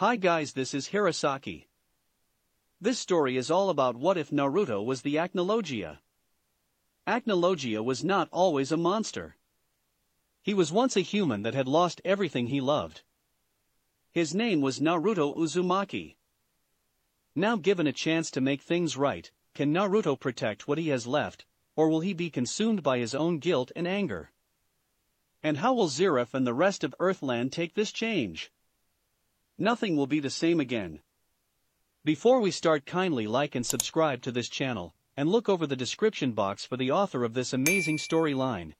Hi guys, this is Hirosaki. This story is all about what if Naruto was the Acnologia. Acnologia was not always a monster. He was once a human that had lost everything he loved. His name was Naruto Uzumaki. Now given a chance to make things right, can Naruto protect what he has left, or will he be consumed by his own guilt and anger? And how will Zeref and the rest of Earthland take this change? Nothing will be the same again. Before we start, kindly like and subscribe to this channel, and look over the description box for the author of this amazing storyline.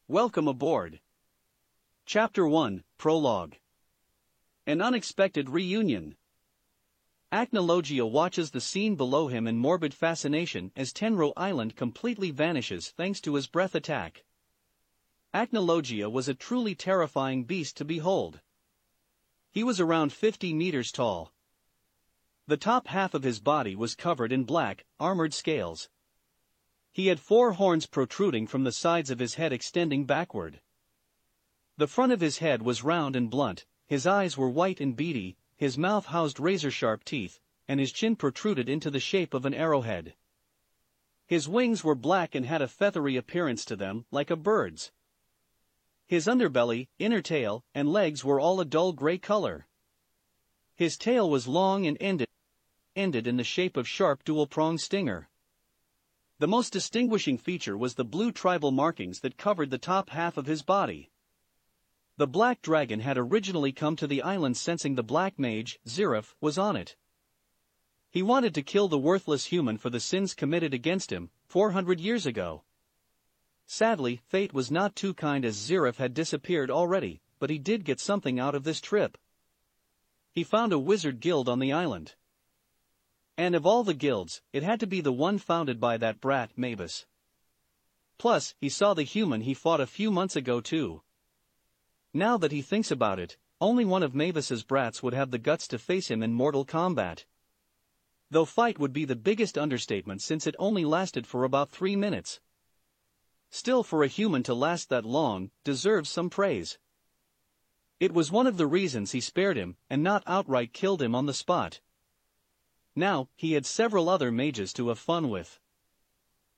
Welcome aboard. Chapter 1, Prologue. An unexpected reunion. Acnologia watches the scene below him in morbid fascination as Tenro Island completely vanishes thanks to his breath attack. Acnologia was a truly terrifying beast to behold. He was around 50 meters tall. The top half of his body was covered in black, armored scales. He had 4 horns protruding from the sides of his head extending backward. The front of his head was round and blunt, his eyes were white and beady, his mouth housed razor-sharp teeth, and his chin protruded into the shape of an arrowhead. His wings were black and had a feathery appearance to them, like a bird's. His underbelly, inner tail, and legs were all a dull gray color. His tail was long and ended in the shape of sharp dual-pronged stinger. The most distinguishing feature was the blue tribal markings that covered the top half of his body. The Black Dragon had originally come to the island sensing the Black Mage, Zeref, was on it. He wanted to kill the worthless human for the sins committed against him, 400 years ago. Sadly, fate was not too kind as Zeref had disappeared already, but he did get something out of this trip. He found a wizard guild on the island. And of all the guilds, it had to be the one founded by that brat, Mavis. Plus, he saw the human he fought a few months ago too. Now that he thinks about it, only one of Mavis's brats would have the guts to face him in mortal combat. Though fight would be the biggest understatement since it only lasted for about 3 minutes. Still, for a human to last that long, deserves some praise. It was one of the reasons he spared him, and not outright killed him on the spot. Now, he had several other mages to have fun with.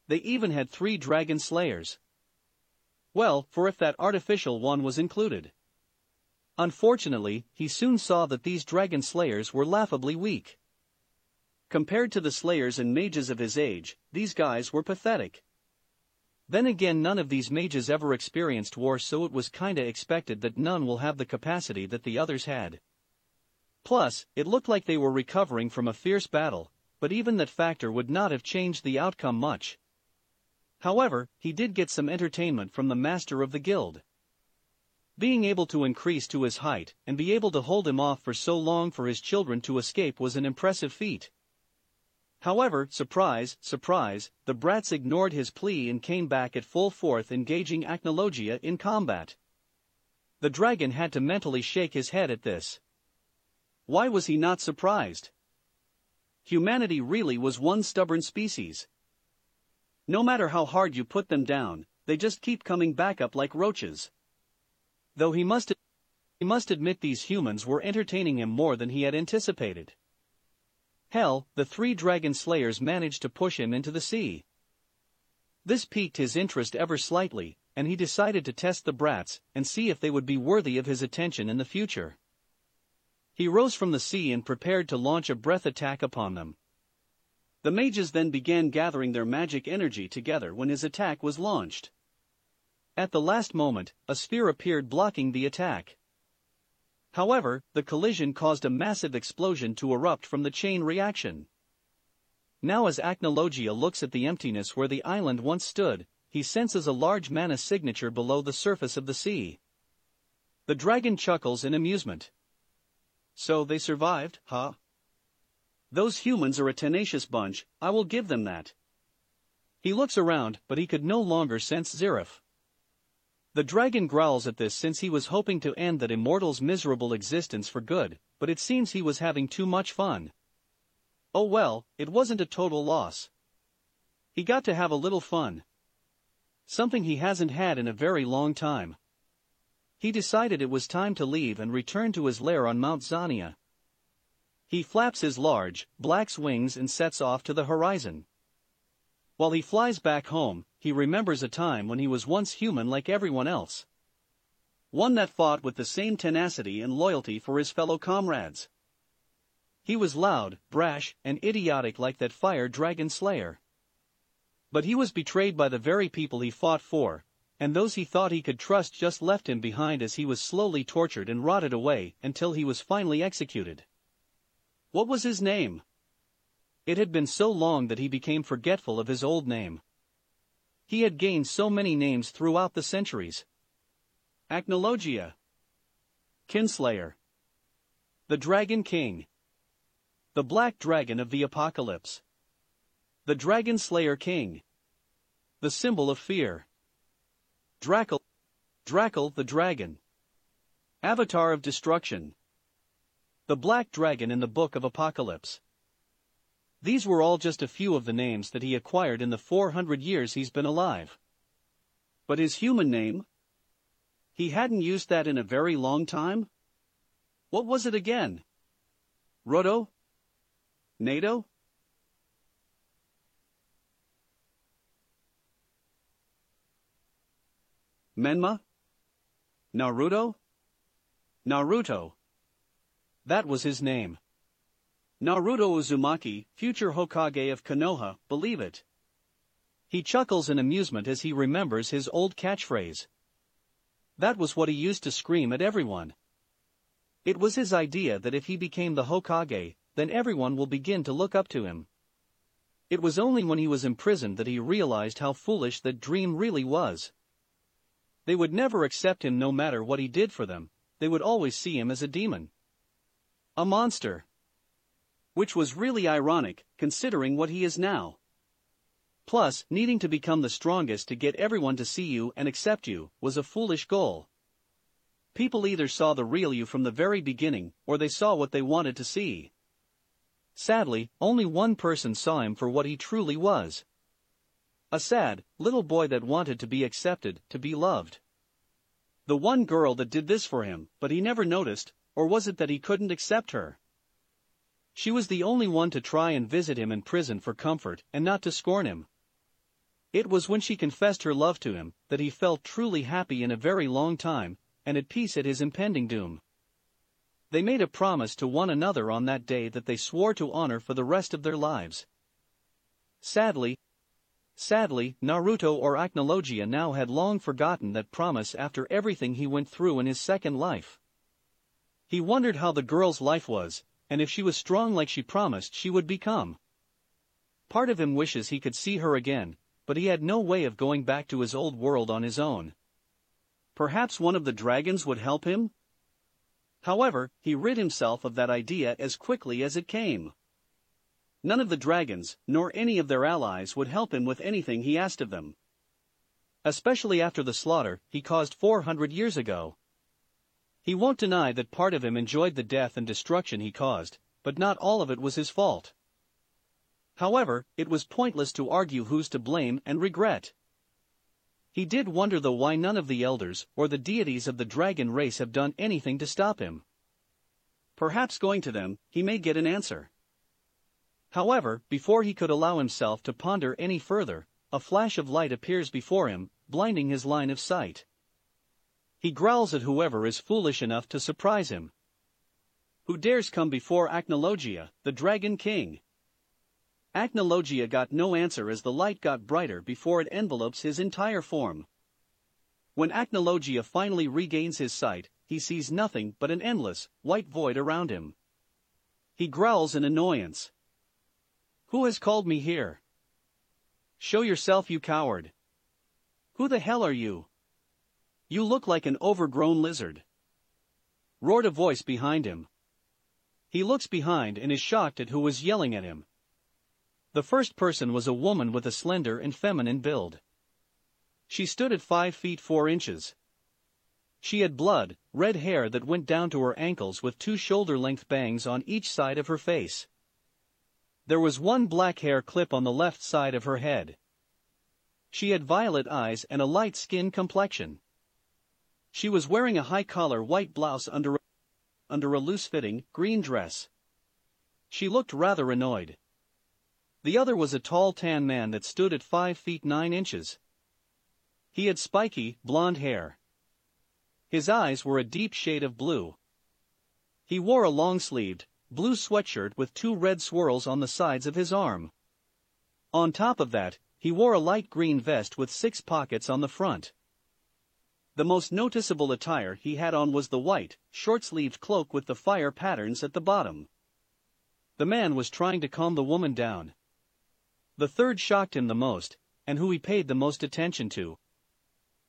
They even had 3 dragon slayers. Well, for if that artificial one was included. Unfortunately, he soon saw that these dragon slayers were laughably weak. Compared to the slayers and mages of his age, these guys were pathetic. Then again, none of these mages ever experienced war, so it was kinda expected that none will have the capacity that the others had. Plus, it looked like they were recovering from a fierce battle, but even that factor would not have changed the outcome much. However, he did get some entertainment from the master of the guild. Being able to increase to his height and be able to hold him off for so long for his children to escape was an impressive feat. However, surprise, surprise, the brats ignored his plea and came back at full force, engaging Acnologia in combat. The dragon had to mentally shake his head at this. Why was he not surprised? Humanity really was one stubborn species. No matter how hard you put them down, they just keep coming back up like roaches. Though he must admit these humans were entertaining him more than he had anticipated. Hell, the 3 dragon slayers managed to push him into the sea. This piqued his interest ever slightly, and he decided to test the brats and see if they would be worthy of his attention in the future. He rose from the sea and prepared to launch a breath attack upon them. The mages then began gathering their magic energy together when his attack was launched. At the last moment, a sphere appeared blocking the attack. However, the collision caused a massive explosion to erupt from the chain reaction. Now as Acnologia looks at the emptiness where the island once stood, he senses a large mana signature below the surface of the sea. The dragon chuckles in amusement. So they survived, huh? Those humans are a tenacious bunch, I will give them that. He looks around, but he could no longer sense Zeref. The dragon growls at this since he was hoping to end that immortal's miserable existence for good, but it seems he was having too much fun. Oh well, it wasn't a total loss. He got to have a little fun. Something he hasn't had in a very long time. He decided it was time to leave and return to his lair on Mount Zania, He flaps his large, black wings and sets off to the horizon. While he flies back home, he remembers a time when he was once human like everyone else. One that fought with the same tenacity and loyalty for his fellow comrades. He was loud, brash, and idiotic like that fire dragon slayer. But he was betrayed by the very people he fought for, and those he thought he could trust just left him behind as he was slowly tortured and rotted away until he was finally executed. What was his name? It had been so long that he became forgetful of his old name. He had gained so many names throughout the centuries. Acnologia. Kinslayer. The Dragon King. The Black Dragon of the Apocalypse. The Dragon Slayer King. The symbol of fear. Drakel the Dragon. Avatar of Destruction. The Black Dragon in the Book of Apocalypse. These were all just a few of the names that he acquired in the 400 years he's been alive. But his human name? He hadn't used that in a very long time? What was it again? Roto? NATO? Menma? Naruto? Naruto. That was his name. Naruto Uzumaki, future Hokage of Konoha, believe it. He chuckles in amusement as he remembers his old catchphrase. That was what he used to scream at everyone. It was his idea that if he became the Hokage, then everyone will begin to look up to him. It was only when he was imprisoned that he realized how foolish that dream really was. They would never accept him no matter what he did for them, they would always see him as a demon. A monster. Which was really ironic, considering what he is now. Plus, needing to become the strongest to get everyone to see you and accept you, was a foolish goal. People either saw the real you from the very beginning, or they saw what they wanted to see. Sadly, only one person saw him for what he truly was. A sad, little boy that wanted to be accepted, to be loved. The one girl that did this for him, but he never noticed, or was it that he couldn't accept her? She was the only one to try and visit him in prison for comfort and not to scorn him. It was when she confessed her love to him that he felt truly happy in a very long time, and at peace at his impending doom. They made a promise to one another on that day that they swore to honor for the rest of their lives. Sadly, Naruto or Acnologia now had long forgotten that promise after everything he went through in his second life. He wondered how the girl's life was, and if she was strong like she promised she would become. Part of him wishes he could see her again, but he had no way of going back to his old world on his own. Perhaps one of the dragons would help him? However, he rid himself of that idea as quickly as it came. None of the dragons, nor any of their allies, would help him with anything he asked of them. Especially after the slaughter he caused 400 years ago. He won't deny that part of him enjoyed the death and destruction he caused, but not all of it was his fault. However, it was pointless to argue who's to blame and regret. He did wonder though why none of the elders or the deities of the dragon race have done anything to stop him. Perhaps going to them, he may get an answer. However, before he could allow himself to ponder any further, a flash of light appears before him, blinding his line of sight. He growls at whoever is foolish enough to surprise him. Who dares come before Acnologia, the Dragon King? Acnologia got no answer as the light got brighter before it envelopes his entire form. When Acnologia finally regains his sight, he sees nothing but an endless, white void around him. He growls in annoyance. Who has called me here? Show yourself, you coward. Who the hell are you? You look like an overgrown lizard. Roared a voice behind him. He looks behind and is shocked at who was yelling at him. The first person was a woman with a slender and feminine build. She stood at 5 feet 4 inches. She had red hair that went down to her ankles with 2 shoulder-length bangs on each side of her face. There was one black hair clip on the left side of her head. She had violet eyes and a light skin complexion. She was wearing a high-collar white blouse under a loose-fitting green dress. She looked rather annoyed. The other was a tall tan man that stood at 5 feet 9 inches. He had spiky, blonde hair. His eyes were a deep shade of blue. He wore a long-sleeved, blue sweatshirt with 2 red swirls on the sides of his arm. On top of that, he wore a light green vest with 6 pockets on the front. The most noticeable attire he had on was the white, short-sleeved cloak with the fire patterns at the bottom. The man was trying to calm the woman down. The third shocked him the most, and who he paid the most attention to.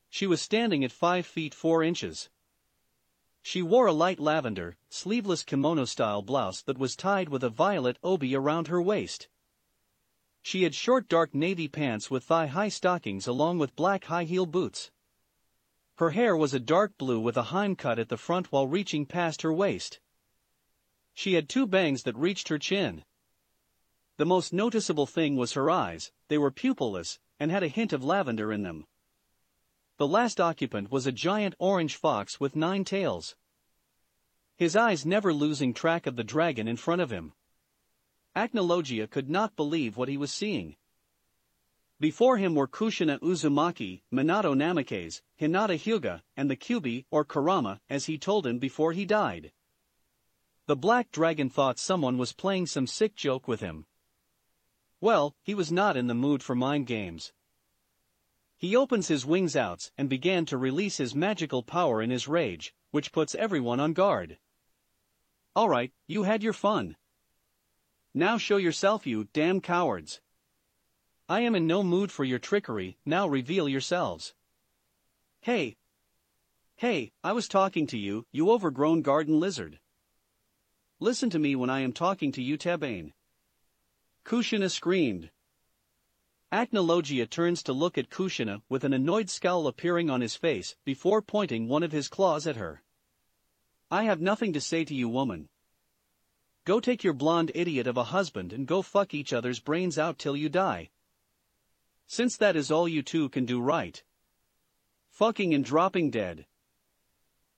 She was standing at 5 feet 4 inches. She wore a light lavender, sleeveless kimono-style blouse that was tied with a violet obi around her waist. She had short dark navy pants with thigh-high stockings along with black high-heel boots. Her hair was a dark blue with a heim cut at the front while reaching past her waist. She had 2 bangs that reached her chin. The most noticeable thing was her eyes. They were pupilless, and had a hint of lavender in them. The last occupant was a giant orange fox with 9 tails. His eyes never losing track of the dragon in front of him. Acnologia could not believe what he was seeing. Before him were Kushina Uzumaki, Minato Namikaze, Hinata Hyuga, and the Kyuubi or Kurama, as he told him before he died. The black dragon thought someone was playing some sick joke with him. Well, he was not in the mood for mind games. He opens his wings out and began to release his magical power in his rage, which puts everyone on guard. Alright, you had your fun. Now show yourself, you damn cowards. I am in no mood for your trickery, now reveal yourselves. Hey! Hey, I was talking to you, you overgrown garden lizard. Listen to me when I am talking to you, Tebane. Kushina screamed. Acnologia turns to look at Kushina with an annoyed scowl appearing on his face before pointing one of his claws at her. I have nothing to say to you, woman. Go take your blonde idiot of a husband and go fuck each other's brains out till you die. Since that is all you two can do, right? Fucking and dropping dead.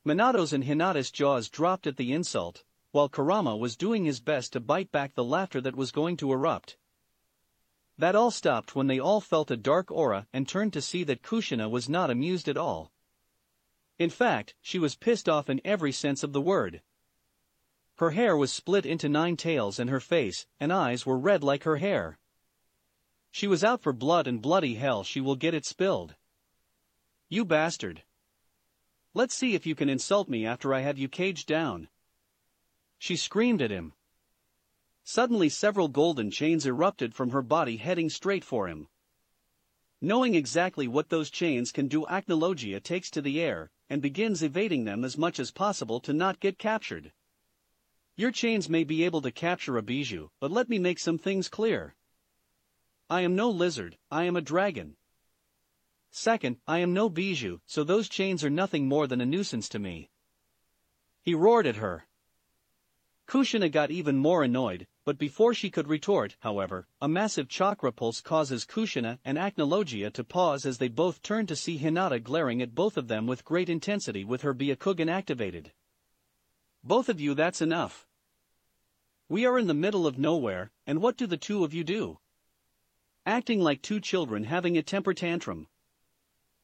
Minato's and Hinata's jaws dropped at the insult, while Kurama was doing his best to bite back the laughter that was going to erupt. That all stopped when they all felt a dark aura and turned to see that Kushina was not amused at all. In fact, she was pissed off in every sense of the word. Her hair was split into 9 tails and her face and eyes were red like her hair. She was out for blood, and bloody hell she will get it spilled. You bastard. Let's see if you can insult me after I have you caged down. She screamed at him. Suddenly several golden chains erupted from her body heading straight for him. Knowing exactly what those chains can do, Acnologia takes to the air and begins evading them as much as possible to not get captured. Your chains may be able to capture a bijou, but let me make some things clear. I am no lizard, I am a dragon. Second, I am no bijou, so those chains are nothing more than a nuisance to me. He roared at her. Kushina got even more annoyed, but before she could retort, however, a massive chakra pulse causes Kushina and Acnologia to pause as they both turn to see Hinata glaring at both of them with great intensity with her Byakugan activated. Both of you, that's enough. We are in the middle of nowhere, and what do the two of you do? Acting like 2 children having a temper tantrum.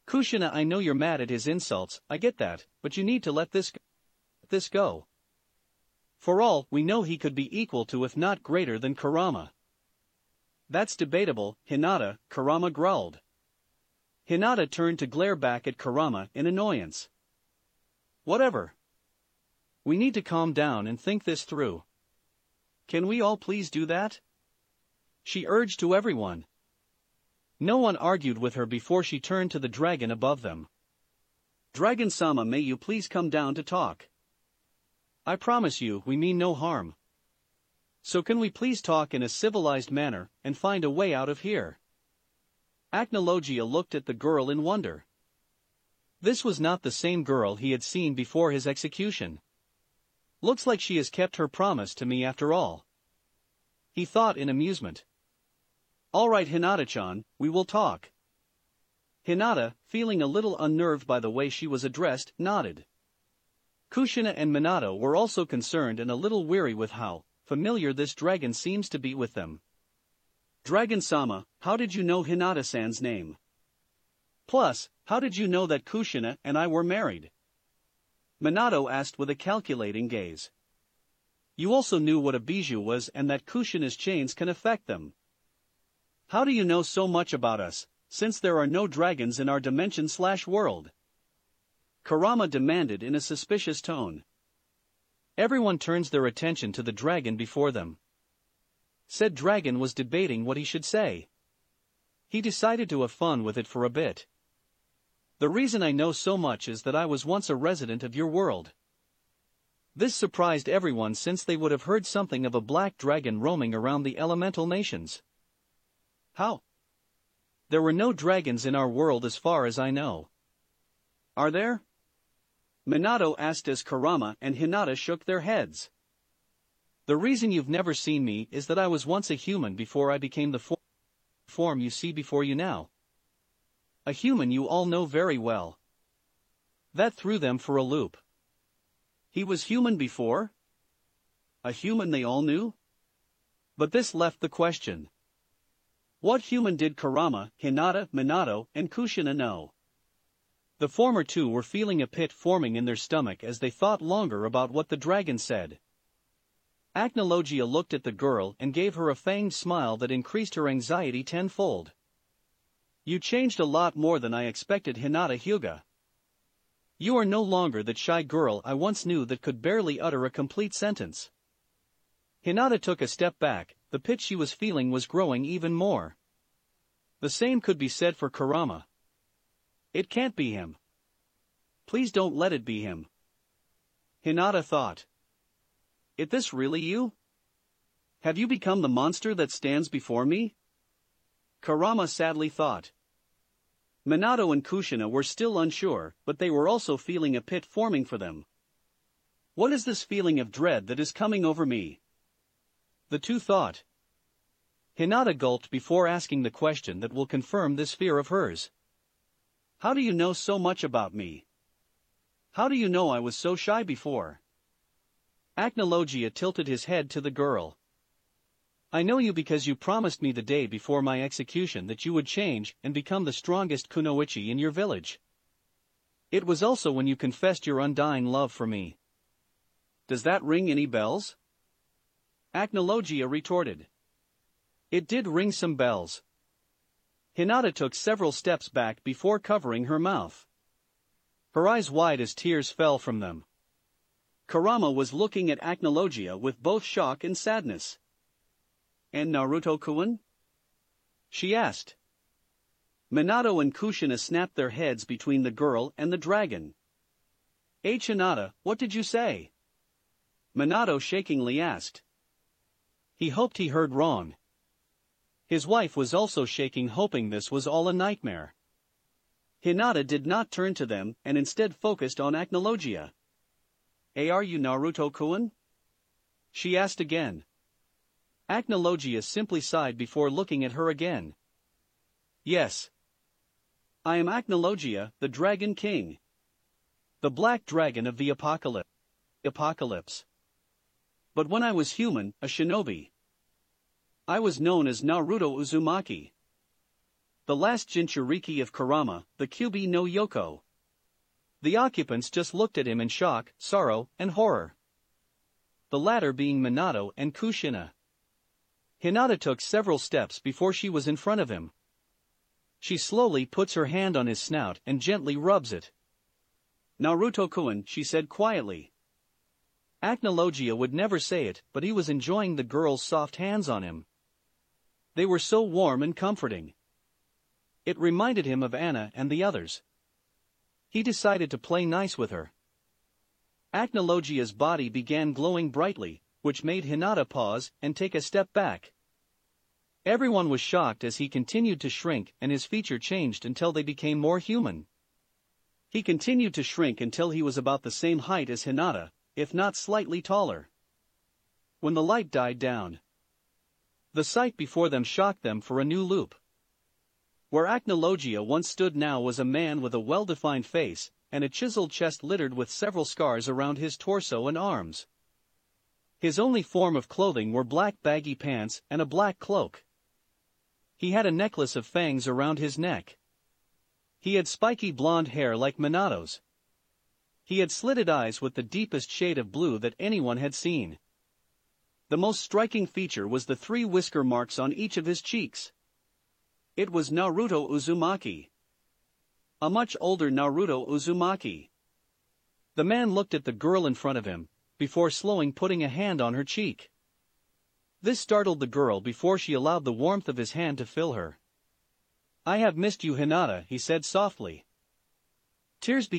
Kushina, I know you're mad at his insults, I get that, but you need to let this go. For all we know, he could be equal to, if not greater than, Kurama. That's debatable, Hinata, Kurama growled. Hinata turned to glare back at Kurama in annoyance. Whatever. We need to calm down and think this through. Can we all please do that? She urged to everyone. No one argued with her before she turned to the dragon above them. Dragon-sama, may you please come down to talk? I promise you, we mean no harm. So can we please talk in a civilized manner and find a way out of here? Acnologia looked at the girl in wonder. This was not the same girl he had seen before his execution. Looks like she has kept her promise to me after all. He thought in amusement. All right, Hinata-chan, we will talk. Hinata, feeling a little unnerved by the way she was addressed, nodded. Kushina and Minato were also concerned and a little weary with how familiar this dragon seems to be with them. Dragon-sama, how did you know Hinata-san's name? Plus, how did you know that Kushina and I were married? Minato asked with a calculating gaze. You also knew what a bijou was and that Kushina's chains can affect them. How do you know so much about us, since there are no dragons in our dimension/world? Kurama demanded in a suspicious tone. Everyone turns their attention to the dragon before them. Said dragon was debating what he should say. He decided to have fun with it for a bit. The reason I know so much is that I was once a resident of your world. This surprised everyone since they would have heard something of a black dragon roaming around the elemental nations. How? There were no dragons in our world as far as I know. Are there? Minato asked as Kurama and Hinata shook their heads. The reason you've never seen me is that I was once a human before I became the form you see before you now. A human you all know very well. That threw them for a loop. He was human before? A human they all knew? But this left the question. What human did Kurama, Hinata, Minato, and Kushina know? The former two were feeling a pit forming in their stomach as they thought longer about what the dragon said. Acnologia looked at the girl and gave her a fanged smile that increased her anxiety tenfold. You changed a lot more than I expected, Hinata Hyuga. You are no longer that shy girl I once knew that could barely utter a complete sentence. Hinata took a step back, the pit she was feeling was growing even more. The same could be said for Kurama. It can't be him. Please don't let it be him. Hinata thought. Is this really you? Have you become the monster that stands before me? Kurama sadly thought. Minato and Kushina were still unsure, but they were also feeling a pit forming for them. What is this feeling of dread that is coming over me? The two thought. Hinata gulped before asking the question that will confirm this fear of hers. How do you know so much about me? How do you know I was so shy before? Acnologia tilted his head to the girl. I know you because you promised me the day before my execution that you would change and become the strongest kunoichi in your village. It was also when you confessed your undying love for me. Does that ring any bells? Acnologia retorted. It did ring some bells. Hinata took several steps back before covering her mouth. Her eyes wide as tears fell from them. Kurama was looking at Acnologia with both shock and sadness. And Naruto-kun? She asked. Minato and Kushina snapped their heads between the girl and the dragon. Hinata, what did you say? Minato shakingly asked. He hoped he heard wrong. His wife was also shaking, hoping this was all a nightmare. Hinata did not turn to them and instead focused on Acnologia. Are you Naruto-kun? She asked again. Acnologia simply sighed before looking at her again. Yes. I am Acnologia, the Dragon King. The Black Dragon of the Apocalypse. But when I was human, a shinobi. I was known as Naruto Uzumaki. The last Jinchuriki of Kurama, the Kyubi no Yoko. The occupants just looked at him in shock, sorrow, and horror. The latter being Minato and Kushina. Hinata took several steps before she was in front of him. She slowly puts her hand on his snout and gently rubs it. Naruto-kun, she said quietly. Acnologia would never say it, but he was enjoying the girl's soft hands on him. They were so warm and comforting. It reminded him of Anna and the others. He decided to play nice with her. Acnologia's body began glowing brightly, which made Hinata pause and take a step back. Everyone was shocked as he continued to shrink and his feature changed until they became more human. He continued to shrink until he was about the same height as Hinata, if not slightly taller. When the light died down, the sight before them shocked them for a new loop. Where Acnologia once stood now was a man with a well-defined face, and a chiseled chest littered with several scars around his torso and arms. His only form of clothing were black baggy pants and a black cloak. He had a necklace of fangs around his neck. He had spiky blonde hair like Minato's. He had slitted eyes with the deepest shade of blue that anyone had seen. The most striking feature was the 3 whisker marks on each of his cheeks. It was Naruto Uzumaki. A much older Naruto Uzumaki. The man looked at the girl in front of him, before slowing putting a hand on her cheek. This startled the girl before she allowed the warmth of his hand to fill her. "I have missed you, Hinata," he said softly. Tears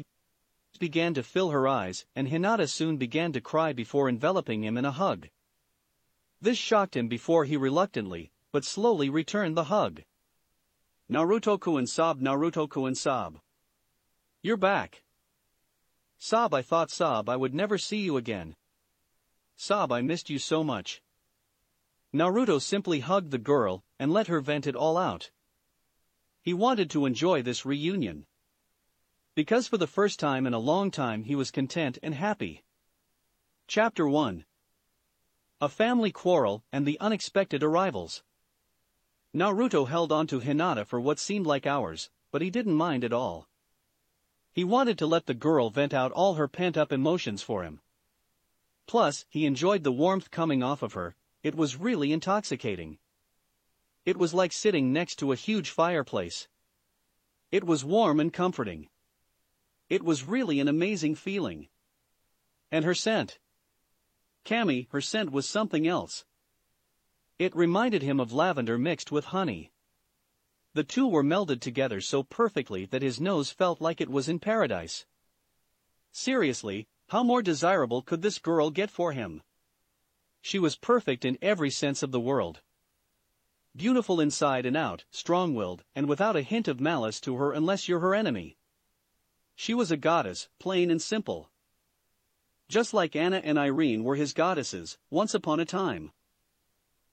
began to fill her eyes, and Hinata soon began to cry before enveloping him in a hug. This shocked him before he reluctantly, but slowly returned the hug. "Naruto-kun sob, Naruto-kun sob. You're back. Sob, I thought sob I would never see you again. Sob, I missed you so much." Naruto simply hugged the girl and let her vent it all out. He wanted to enjoy this reunion. Because for the first time in a long time he was content and happy. Chapter 1. A family quarrel and the unexpected arrivals. Naruto held on to Hinata for what seemed like hours, but he didn't mind at all. He wanted to let the girl vent out all her pent-up emotions for him. Plus, he enjoyed the warmth coming off of her. It was really intoxicating. It was like sitting next to a huge fireplace. It was warm and comforting. It was really an amazing feeling. And her scent. Kami, her scent was something else. It reminded him of lavender mixed with honey. The two were melded together so perfectly that his nose felt like it was in paradise. Seriously, how more desirable could this girl get for him? She was perfect in every sense of the word. Beautiful inside and out, strong-willed, and without a hint of malice to her unless you're her enemy. She was a goddess, plain and simple. Just like Anna and Irene were his goddesses, once upon a time.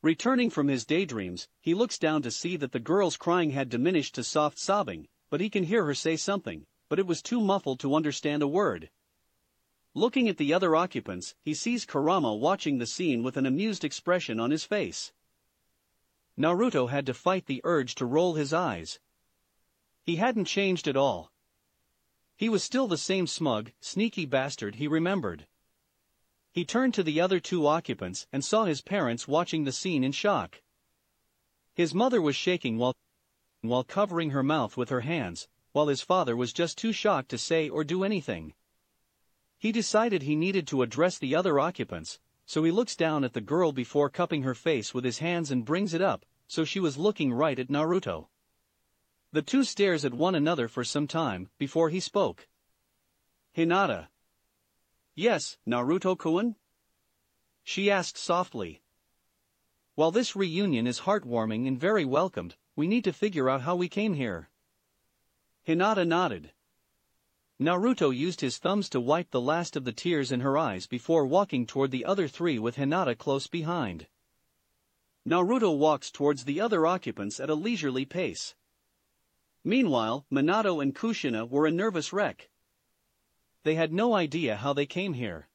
Returning from his daydreams, he looks down to see that the girl's crying had diminished to soft sobbing, but he can hear her say something, but it was too muffled to understand a word. Looking at the other occupants, he sees Kurama watching the scene with an amused expression on his face. Naruto had to fight the urge to roll his eyes. He hadn't changed at all. He was still the same smug, sneaky bastard he remembered. He turned to the other 2 occupants and saw his parents watching the scene in shock. His mother was shaking while covering her mouth with her hands, while his father was just too shocked to say or do anything. He decided he needed to address the other occupants, so he looks down at the girl before cupping her face with his hands and brings it up, so she was looking right at Naruto. The two stares at one another for some time before he spoke. "Hinata." "Yes, Naruto-kun?" she asked softly. "While this reunion is heartwarming and very welcomed, we need to figure out how we came here." Hinata nodded. Naruto used his thumbs to wipe the last of the tears in her eyes before walking toward the other 3 with Hinata close behind. Naruto walks towards the other occupants at a leisurely pace. Meanwhile, Minato and Kushina were a nervous wreck. They had no idea how they came here.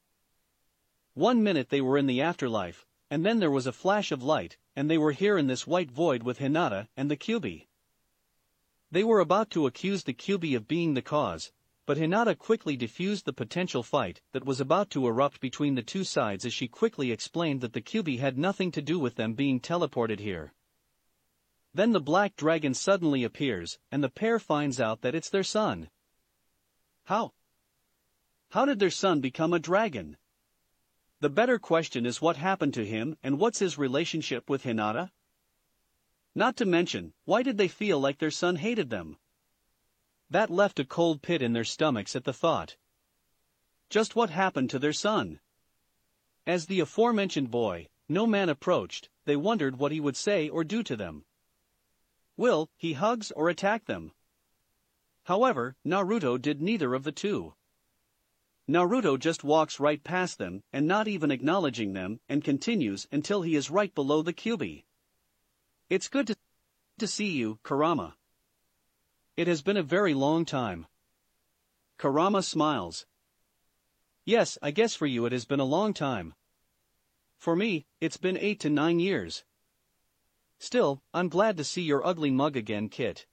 One minute they were in the afterlife, and then there was a flash of light, and they were here in this white void with Hinata and the Kyuubi. They were about to accuse the Kyuubi of being the cause, but Hinata quickly diffused the potential fight that was about to erupt between the two sides as she quickly explained that the Kyuubi had nothing to do with them being teleported here. Then the black dragon suddenly appears, and the pair finds out that it's their son. How? How did their son become a dragon? The better question is what happened to him and what's his relationship with Hinata? Not to mention, why did they feel like their son hated them? That left a cold pit in their stomachs at the thought. Just what happened to their son? As the aforementioned boy, no man approached, they wondered what he would say or do to them. Will he hugs or attack them? However, Naruto did neither of the two. Naruto just walks right past them and not even acknowledging them and continues until he is right below the Kyuubi. "It's good to see you, Kurama. It has been a very long time." Kurama smiles. "Yes, I guess for you it has been a long time." For me, it's been 8 to 9 years. Still, I'm glad to see your ugly mug again, Kit.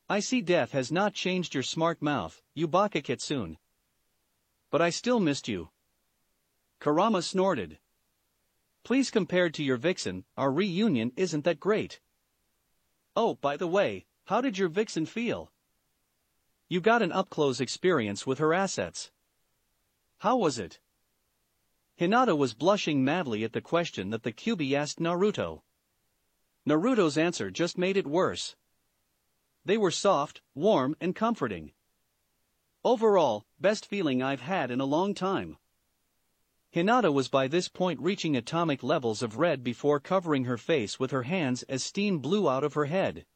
I see death has not changed your smart mouth, you baka Kitsune. But I still missed you. Kurama snorted. Please, compared to your vixen, our reunion isn't that great. Oh, by the way, how did your vixen feel? You got an up-close experience with her assets. How was it? Hinata was blushing madly at the question that the Kyuubi asked Naruto. Naruto's answer just made it worse. They were soft, warm, and comforting. Overall, best feeling I've had in a long time. Hinata was by this point reaching atomic levels of red before covering her face with her hands as steam blew out of her head.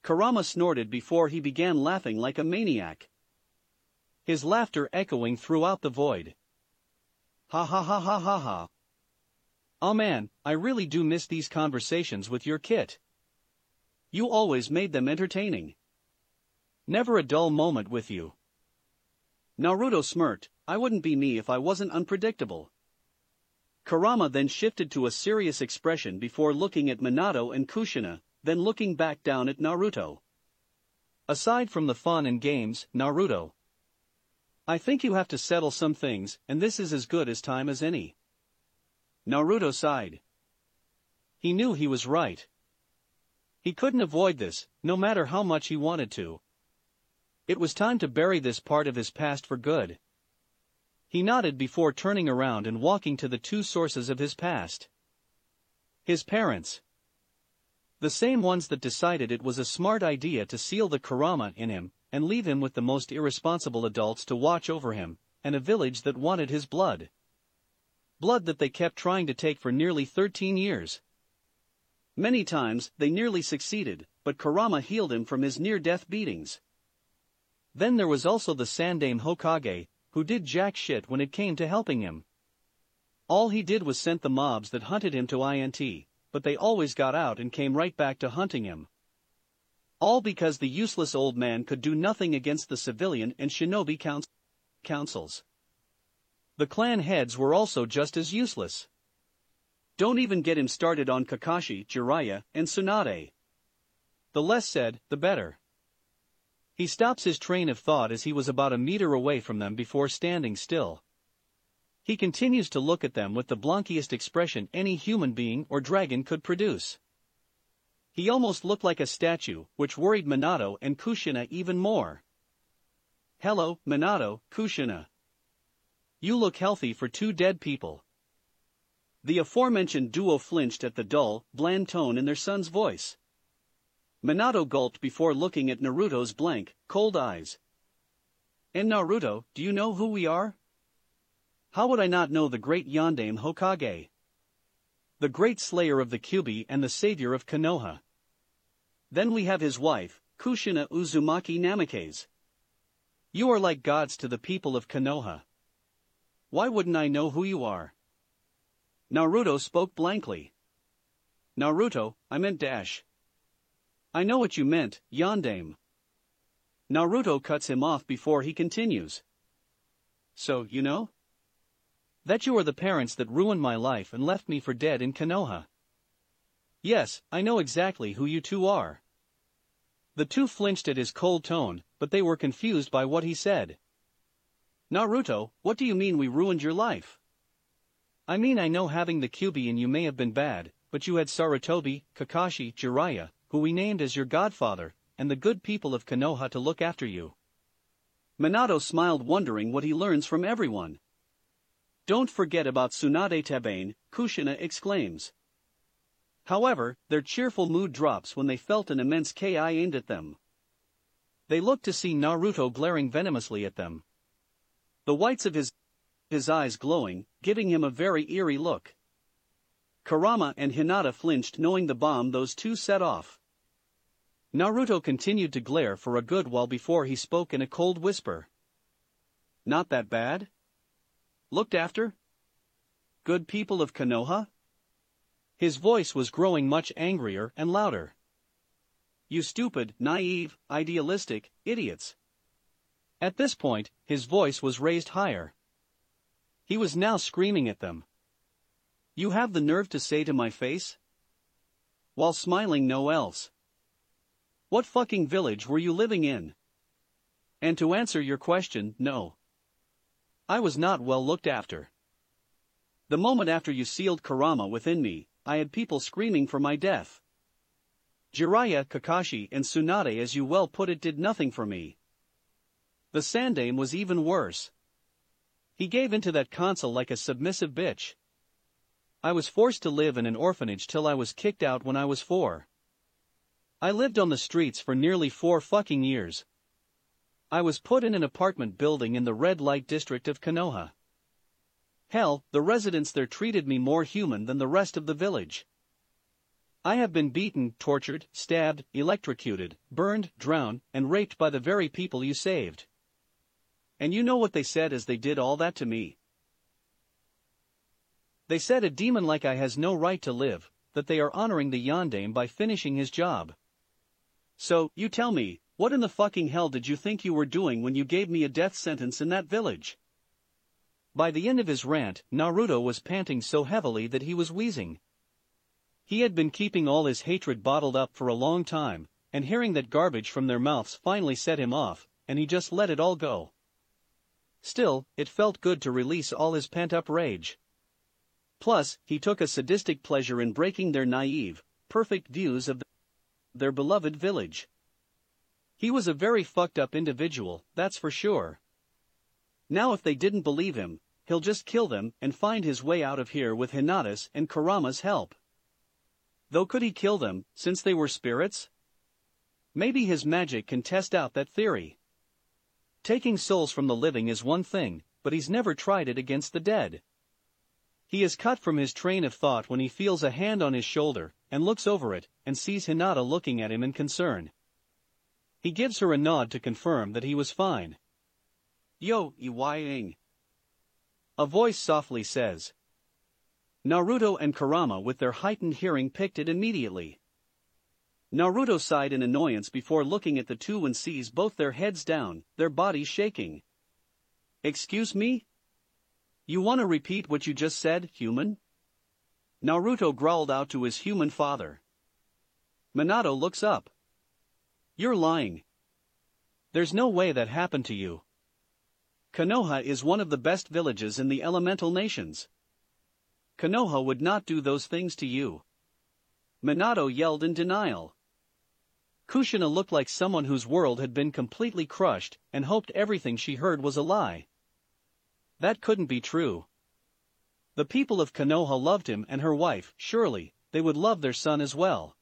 Kurama snorted before he began laughing like a maniac. His laughter echoing throughout the void. Ha ha ha ha ha ha. Oh man, I really do miss these conversations with your Kit. You always made them entertaining. Never a dull moment with you. Naruto smirked. I wouldn't be me if I wasn't unpredictable. Kurama then shifted to a serious expression before looking at Minato and Kushina, then looking back down at Naruto. Aside from the fun and games, Naruto, I think you have to settle some things, and this is as good as time as any. Naruto sighed. He knew he was right. He couldn't avoid this, no matter how much he wanted to. It was time to bury this part of his past for good. He nodded before turning around and walking to the two sources of his past. His parents. The same ones that decided it was a smart idea to seal the Kurama in him, and leave him with the most irresponsible adults to watch over him, and a village that wanted his blood. Blood that they kept trying to take for nearly 13 years. Many times, they nearly succeeded, but Kurama healed him from his near-death beatings. Then there was also the Sandaime Hokage, who did jack shit when it came to helping him. All he did was sent the mobs that hunted him to INT, but they always got out and came right back to hunting him. All because the useless old man could do nothing against the civilian and shinobi councils. The clan heads were also just as useless. Don't even get him started on Kakashi, Jiraiya, and Tsunade. The less said, the better. He stops his train of thought as he was about a meter away from them before standing still. He continues to look at them with the blankiest expression any human being or dragon could produce. He almost looked like a statue, which worried Minato and Kushina even more. Hello, Minato, Kushina. You look healthy for two dead people. The aforementioned duo flinched at the dull, bland tone in their son's voice. Minato gulped before looking at Naruto's blank, cold eyes. And Naruto, do you know who we are? How would I not know the great Yondaime Hokage? The great slayer of the Kyuubi and the savior of Konoha. Then we have his wife, Kushina Uzumaki Namikaze. You are like gods to the people of Konoha. Why wouldn't I know who you are? Naruto spoke blankly. Naruto, I meant Dash. I know what you meant, Yondaime. Naruto cuts him off before he continues. So, you know? That you are the parents that ruined my life and left me for dead in Konoha. Yes, I know exactly who you two are. The two flinched at his cold tone, but they were confused by what he said. Naruto, what do you mean we ruined your life? I mean I know having the Kyuubi and you may have been bad, but you had Sarutobi, Kakashi, Jiraiya, who we named as your godfather, and the good people of Konoha to look after you. Minato smiled, wondering what he learns from everyone. Don't forget about Tsunade Tabane, Kushina exclaims. However, their cheerful mood drops when they felt an immense ki aimed at them. They looked to see Naruto glaring venomously at them. The whites of his eyes glowing, giving him a very eerie look. Kurama and Hinata flinched knowing the bomb those two set off. Naruto continued to glare for a good while before he spoke in a cold whisper. Not that bad? Looked after? Good people of Konoha? His voice was growing much angrier and louder. You stupid, naive, idealistic, idiots. At this point, his voice was raised higher. He was now screaming at them. You have the nerve to say to my face? While smiling no else. What fucking village were you living in? And to answer your question, no. I was not well looked after. The moment after you sealed Kurama within me, I had people screaming for my death. Jiraiya, Kakashi and Tsunade, as you well put it, did nothing for me. The Sandaime was even worse. He gave into that console like a submissive bitch. I was forced to live in an orphanage till I was kicked out when I was 4. I lived on the streets for nearly 4 fucking years. I was put in an apartment building in the red light district of Konoha. Hell, the residents there treated me more human than the rest of the village. I have been beaten, tortured, stabbed, electrocuted, burned, drowned, and raped by the very people you saved. And you know what they said as they did all that to me? They said a demon like I has no right to live, that they are honoring the Yondaime by finishing his job. So, you tell me, what in the fucking hell did you think you were doing when you gave me a death sentence in that village? By the end of his rant, Naruto was panting so heavily that he was wheezing. He had been keeping all his hatred bottled up for a long time, and hearing that garbage from their mouths finally set him off, and he just let it all go. Still, it felt good to release all his pent-up rage. Plus, he took a sadistic pleasure in breaking their naive, perfect views of their beloved village. He was a very fucked-up individual, that's for sure. Now if they didn't believe him, he'll just kill them and find his way out of here with Hinata's and Kurama's help. Though could he kill them, since they were spirits? Maybe his magic can test out that theory. Taking souls from the living is one thing, but he's never tried it against the dead. He is cut from his train of thought when he feels a hand on his shoulder, and looks over it, and sees Hinata looking at him in concern. He gives her a nod to confirm that he was fine. Yo, Iwaying. A voice softly says. Naruto and Kurama with their heightened hearing picked it immediately. Naruto sighed in annoyance before looking at the two and sees both their heads down, their bodies shaking. Excuse me? You want to repeat what you just said, human? Naruto growled out to his human father. Minato looks up. You're lying. There's no way that happened to you. Konoha is one of the best villages in the elemental nations. Konoha would not do those things to you. Minato yelled in denial. Kushina looked like someone whose world had been completely crushed and hoped everything she heard was a lie. That couldn't be true. The people of Konoha loved him and her wife, surely, they would love their son as well.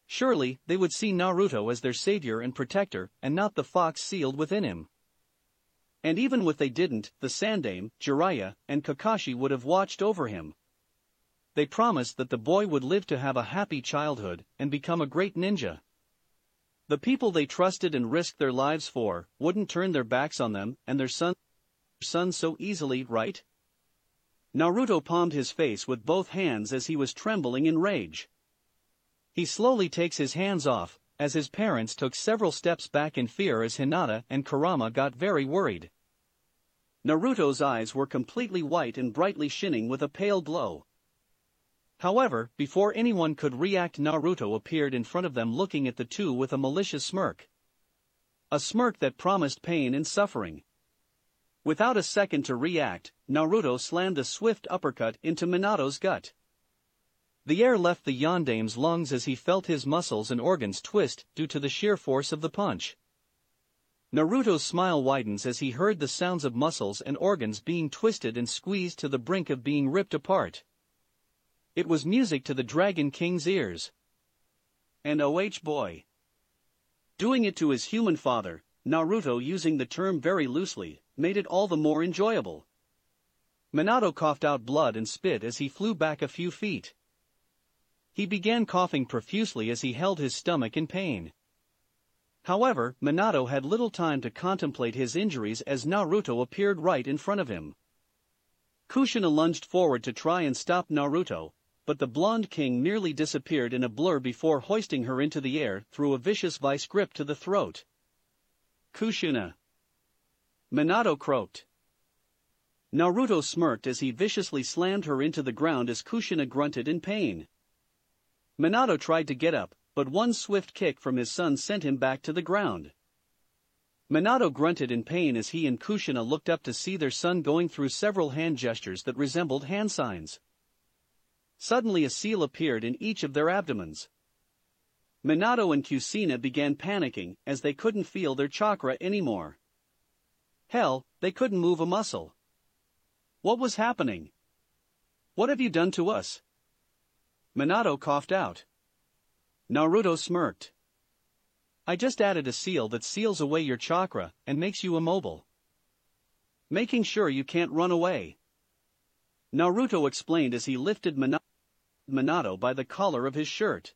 Surely, they would see Naruto as their savior and protector and not the fox sealed within him. And even if they didn't, the Sandaime, Jiraiya, and Kakashi would have watched over him. They promised that the boy would live to have a happy childhood and become a great ninja. The people they trusted and risked their lives for wouldn't turn their backs on them and their son so easily, right? Naruto palmed his face with both hands as he was trembling in rage. He slowly takes his hands off, as his parents took several steps back in fear as Hinata and Kurama got very worried. Naruto's eyes were completely white and brightly shining with a pale glow. However, before anyone could react, Naruto appeared in front of them looking at the two with a malicious smirk. A smirk that promised pain and suffering. Without a second to react, Naruto slammed a swift uppercut into Minato's gut. The air left the Yondaime's lungs as he felt his muscles and organs twist due to the sheer force of the punch. Naruto's smile widens as he heard the sounds of muscles and organs being twisted and squeezed to the brink of being ripped apart. It was music to the Dragon King's ears. And boy. Doing it to his human father, Naruto, using the term very loosely, made it all the more enjoyable. Minato coughed out blood and spit as he flew back a few feet. He began coughing profusely as he held his stomach in pain. However, Minato had little time to contemplate his injuries as Naruto appeared right in front of him. Kushina lunged forward to try and stop Naruto, but the blonde king merely disappeared in a blur before hoisting her into the air through a vicious vice grip to the throat. Kushina. Minato croaked. Naruto smirked as he viciously slammed her into the ground as Kushina grunted in pain. Minato tried to get up, but one swift kick from his son sent him back to the ground. Minato grunted in pain as he and Kushina looked up to see their son going through several hand gestures that resembled hand signs. Suddenly a seal appeared in each of their abdomens. Minato and Kushina began panicking as they couldn't feel their chakra anymore. Hell, they couldn't move a muscle. What was happening? What have you done to us? Minato coughed out. Naruto smirked. I just added a seal that seals away your chakra and makes you immobile, making sure you can't run away. Naruto explained as he lifted Minato by the collar of his shirt.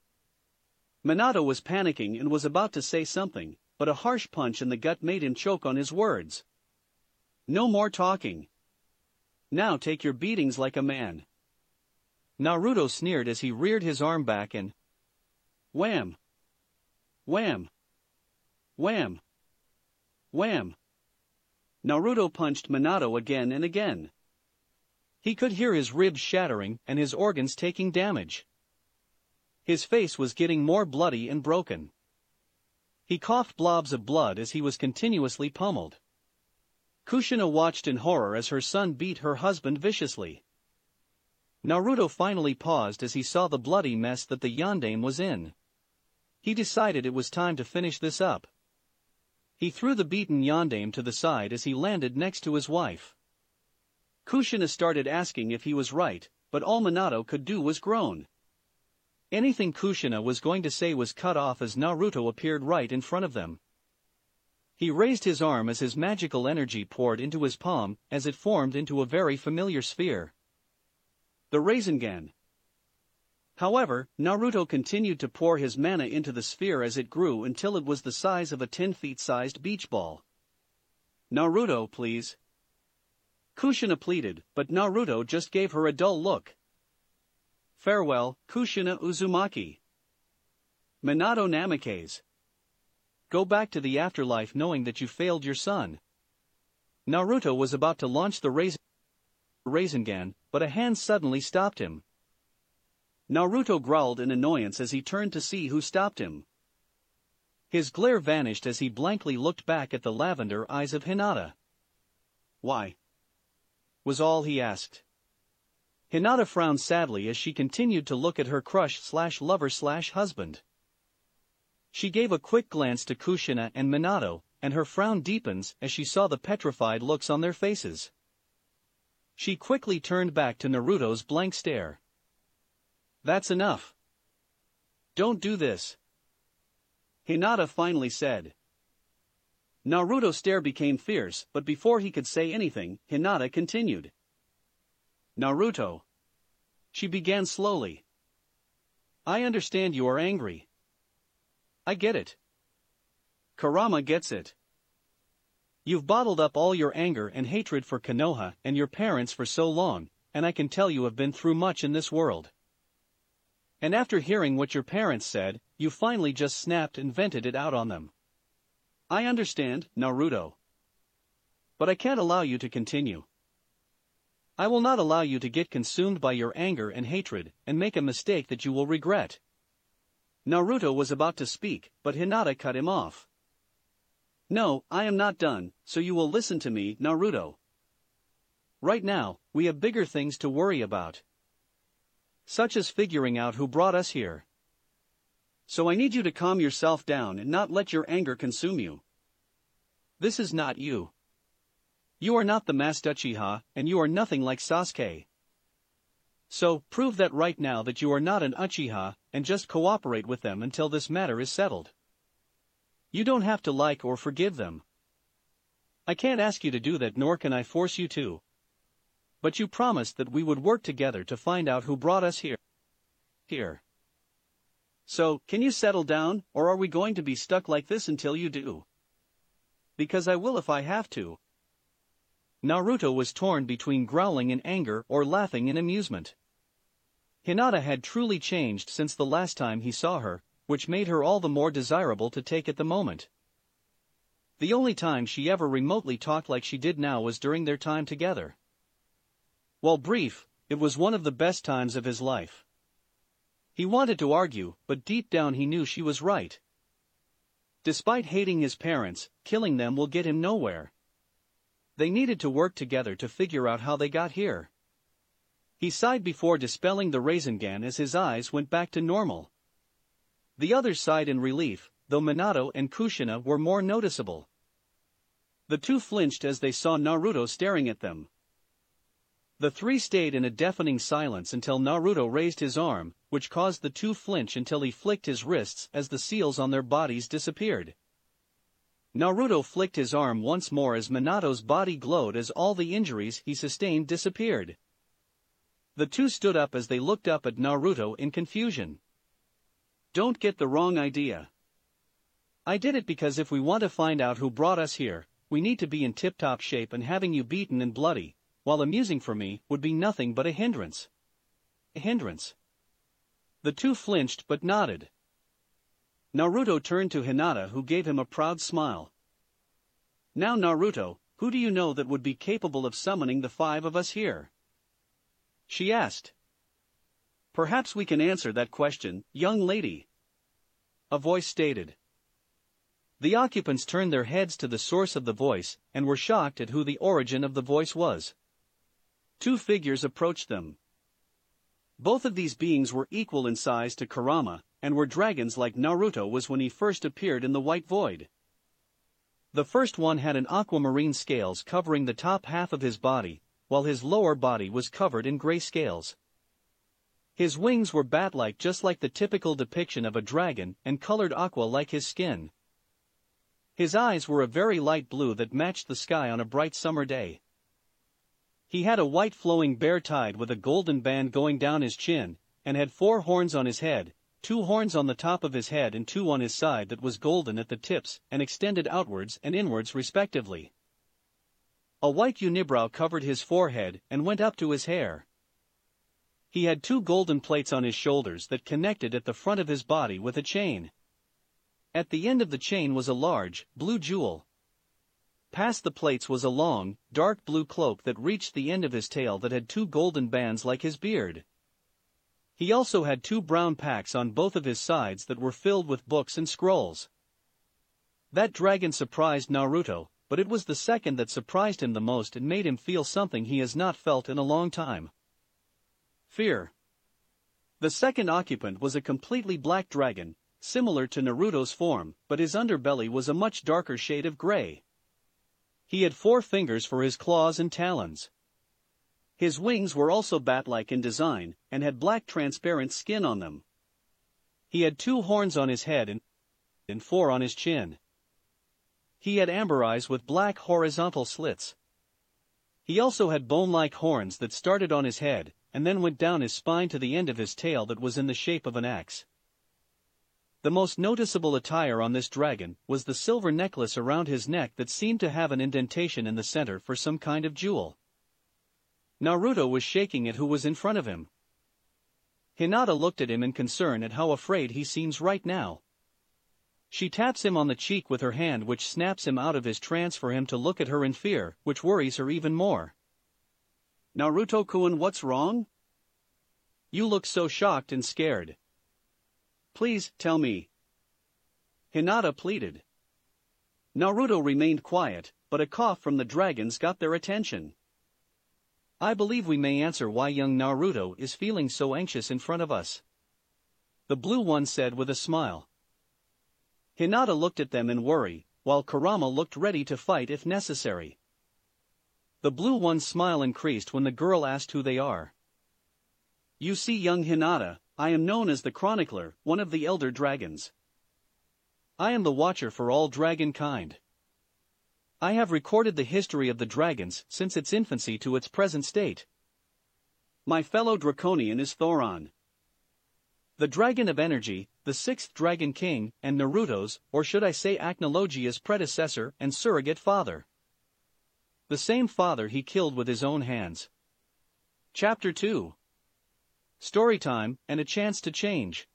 Minato was panicking and was about to say something, but a harsh punch in the gut made him choke on his words. No more talking. Now take your beatings like a man. Naruto sneered as he reared his arm back and wham! Wham! Wham! Wham! Naruto punched Minato again and again. He could hear his ribs shattering and his organs taking damage. His face was getting more bloody and broken. He coughed blobs of blood as he was continuously pummeled. Kushina watched in horror as her son beat her husband viciously. Naruto finally paused as he saw the bloody mess that the yondaime was in. He decided it was time to finish this up. He threw the beaten yondaime to the side as he landed next to his wife. Kushina started asking if he was right, but all Minato could do was groan. Anything Kushina was going to say was cut off as Naruto appeared right in front of them. He raised his arm as his magical energy poured into his palm as it formed into a very familiar sphere. The Rasengan. However, Naruto continued to pour his mana into the sphere as it grew until it was the size of a 10-feet-sized beach ball. Naruto, please. Kushina pleaded, but Naruto just gave her a dull look. Farewell, Kushina Uzumaki. Minato Namikaze. Go back to the afterlife knowing that you failed your son. Naruto was about to launch the Rasengan, but a hand suddenly stopped him. Naruto growled in annoyance as he turned to see who stopped him. His glare vanished as he blankly looked back at the lavender eyes of Hinata. Why? Was all he asked. Hinata frowned sadly as she continued to look at her crush/lover/husband. She gave a quick glance to Kushina and Minato, and her frown deepens as she saw the petrified looks on their faces. She quickly turned back to Naruto's blank stare. That's enough. Don't do this. Hinata finally said. Naruto's stare became fierce, but before he could say anything, Hinata continued. Naruto. She began slowly. I understand you are angry. I get it. Kurama gets it. You've bottled up all your anger and hatred for Konoha and your parents for so long, and I can tell you have been through much in this world. And after hearing what your parents said, you finally just snapped and vented it out on them. I understand, Naruto. But I can't allow you to continue. I will not allow you to get consumed by your anger and hatred and make a mistake that you will regret. Naruto was about to speak, but Hinata cut him off. No, I am not done, so you will listen to me, Naruto. Right now, we have bigger things to worry about. Such as figuring out who brought us here. So I need you to calm yourself down and not let your anger consume you. This is not you. You are not the Master Uchiha, and you are nothing like Sasuke. So, prove that right now that you are not an Uchiha, and just cooperate with them until this matter is settled. You don't have to like or forgive them. I can't ask you to do that, nor can I force you to. But you promised that we would work together to find out who brought us here. So, can you settle down, or are we going to be stuck like this until you do? Because I will if I have to. Naruto was torn between growling in anger or laughing in amusement. Hinata had truly changed since the last time he saw her, which made her all the more desirable to take at the moment. The only time she ever remotely talked like she did now was during their time together. While brief, it was one of the best times of his life. He wanted to argue, but deep down he knew she was right. Despite hating his parents, killing them will get him nowhere. They needed to work together to figure out how they got here. He sighed before dispelling the Rasengan as his eyes went back to normal. The others sighed in relief, though Minato and Kushina were more noticeable. The two flinched as they saw Naruto staring at them. The three stayed in a deafening silence until Naruto raised his arm, which caused the two flinch until he flicked his wrists as the seals on their bodies disappeared. Naruto flicked his arm once more as Minato's body glowed as all the injuries he sustained disappeared. The two stood up as they looked up at Naruto in confusion. Don't get the wrong idea. I did it because if we want to find out who brought us here, we need to be in tip-top shape, and having you beaten and bloody, while amusing for me, would be nothing but a hindrance. A hindrance. The two flinched but nodded. Naruto turned to Hinata, who gave him a proud smile. Now Naruto, who do you know that would be capable of summoning the five of us here? She asked. Perhaps we can answer that question, young lady. A voice stated. The occupants turned their heads to the source of the voice, and were shocked at who the origin of the voice was. Two figures approached them. Both of these beings were equal in size to Kurama, and were dragons like Naruto was when he first appeared in the White Void. The first one had an aquamarine scales covering the top half of his body, while his lower body was covered in gray scales. His wings were bat-like, just like the typical depiction of a dragon, and colored aqua like his skin. His eyes were a very light blue that matched the sky on a bright summer day. He had a white flowing bear tied with a golden band going down his chin, and had 4 horns on his head, 2 horns on the top of his head and 2 on his side that was golden at the tips and extended outwards and inwards respectively. A white unibrow covered his forehead and went up to his hair. He had 2 golden plates on his shoulders that connected at the front of his body with a chain. At the end of the chain was a large, blue jewel. Past the plates was a long, dark blue cloak that reached the end of his tail that had 2 golden bands like his beard. He also had 2 brown packs on both of his sides that were filled with books and scrolls. That dragon surprised Naruto, but it was the second that surprised him the most and made him feel something he has not felt in a long time. Fear. The second occupant was a completely black dragon, similar to Naruto's form, but his underbelly was a much darker shade of gray. He had 4 fingers for his claws and talons. His wings were also bat-like in design, and had black transparent skin on them. He had 2 horns on his head and 4 on his chin. He had amber eyes with black horizontal slits. He also had bone-like horns that started on his head, and then went down his spine to the end of his tail that was in the shape of an axe. The most noticeable attire on this dragon was the silver necklace around his neck that seemed to have an indentation in the center for some kind of jewel. Naruto was shaking at who was in front of him. Hinata looked at him in concern at how afraid he seems right now. She taps him on the cheek with her hand, which snaps him out of his trance for him to look at her in fear, which worries her even more. Naruto-kun, what's wrong? You look so shocked and scared. Please, tell me. Hinata pleaded. Naruto remained quiet, but a cough from the dragons got their attention. I believe we may answer why young Naruto is feeling so anxious in front of us. The blue one said with a smile. Hinata looked at them in worry, while Kurama looked ready to fight if necessary. The blue one's smile increased when the girl asked who they are. You see, young Hinata, I am known as the Chronicler, one of the Elder Dragons. I am the watcher for all dragon kind. I have recorded the history of the dragons since its infancy to its present state. My fellow Draconian is Thoron, the Dragon of Energy, the 6th Dragon King, and Naruto's, or should I say Acnologia's predecessor and surrogate father. The same father he killed with his own hands. Chapter 2. Storytime and a chance to change.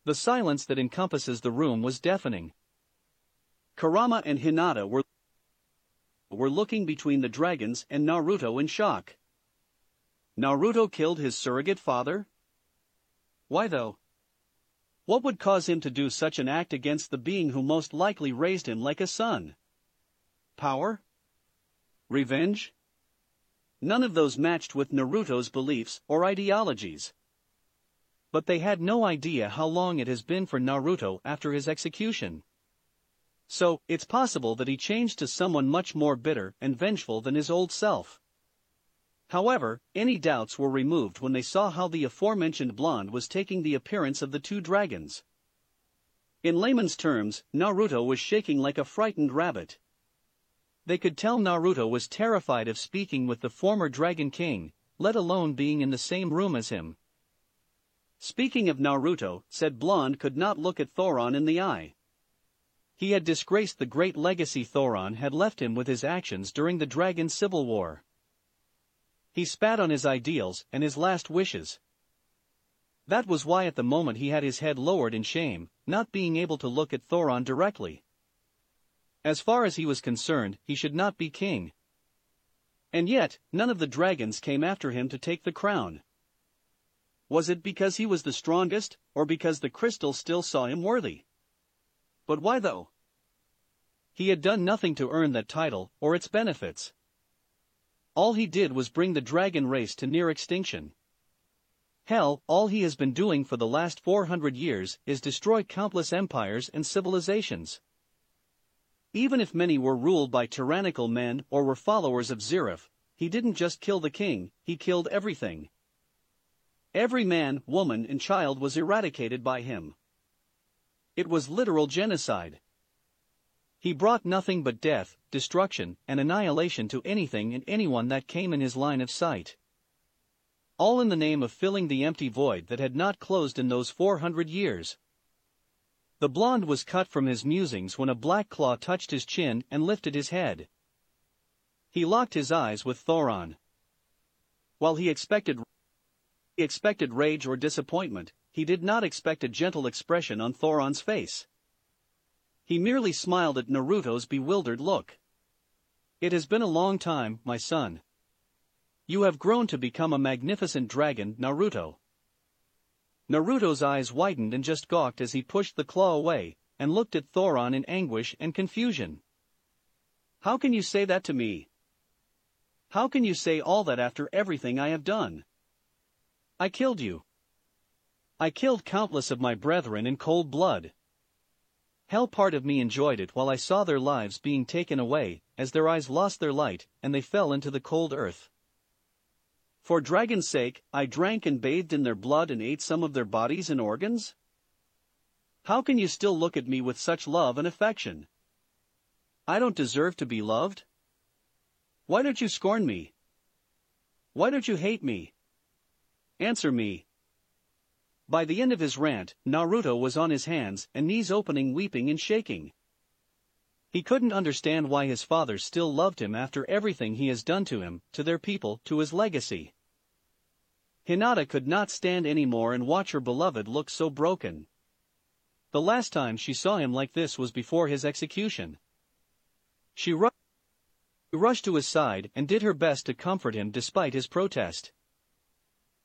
The silence that encompasses the room was deafening. Kurama and Hinata were looking between the dragons and Naruto in shock. Naruto killed his surrogate father? Why though? What would cause him to do such an act against the being who most likely raised him like a son? Power? Revenge? None of those matched with Naruto's beliefs or ideologies. But they had no idea how long it has been for Naruto after his execution. So, it's possible that he changed to someone much more bitter and vengeful than his old self. However, any doubts were removed when they saw how the aforementioned blonde was taking the appearance of the two dragons. In layman's terms, Naruto was shaking like a frightened rabbit. They could tell Naruto was terrified of speaking with the former Dragon King, let alone being in the same room as him. Speaking of Naruto, said blonde could not look at Thoron in the eye. He had disgraced the great legacy Thoron had left him with his actions during the Dragon Civil War. He spat on his ideals and his last wishes. That was why at the moment he had his head lowered in shame, not being able to look at Thoron directly. As far as he was concerned, he should not be king. And yet, none of the dragons came after him to take the crown. Was it because he was the strongest, or because the crystal still saw him worthy? But why though? He had done nothing to earn that title, or its benefits. All he did was bring the dragon race to near extinction. Hell, all he has been doing for the last 400 years is destroy countless empires and civilizations. Even if many were ruled by tyrannical men or were followers of Zeref, he didn't just kill the king, he killed everything. Every man, woman and child was eradicated by him. It was literal genocide. He brought nothing but death, destruction, and annihilation to anything and anyone that came in his line of sight. All in the name of filling the empty void that had not closed in those 400 years. The blonde was cut from his musings when a black claw touched his chin and lifted his head. He locked his eyes with Thoron. While he expected rage or disappointment, he did not expect a gentle expression on Thoron's face. He merely smiled at Naruto's bewildered look. It has been a long time, my son. You have grown to become a magnificent dragon, Naruto. Naruto's eyes widened and just gawked as he pushed the claw away, and looked at Thoron in anguish and confusion. How can you say that to me? How can you say all that after everything I have done? I killed you. I killed countless of my brethren in cold blood. Hell, part of me enjoyed it while I saw their lives being taken away, as their eyes lost their light, and they fell into the cold earth. For dragon's sake, I drank and bathed in their blood and ate some of their bodies and organs? How can you still look at me with such love and affection? I don't deserve to be loved. Why don't you scorn me? Why don't you hate me? Answer me. By the end of his rant, Naruto was on his hands and knees opening, weeping and shaking. He couldn't understand why his father still loved him after everything he has done to him, to their people, to his legacy. Hinata could not stand anymore and watch her beloved look so broken. The last time she saw him like this was before his execution. She rushed to his side and did her best to comfort him despite his protest.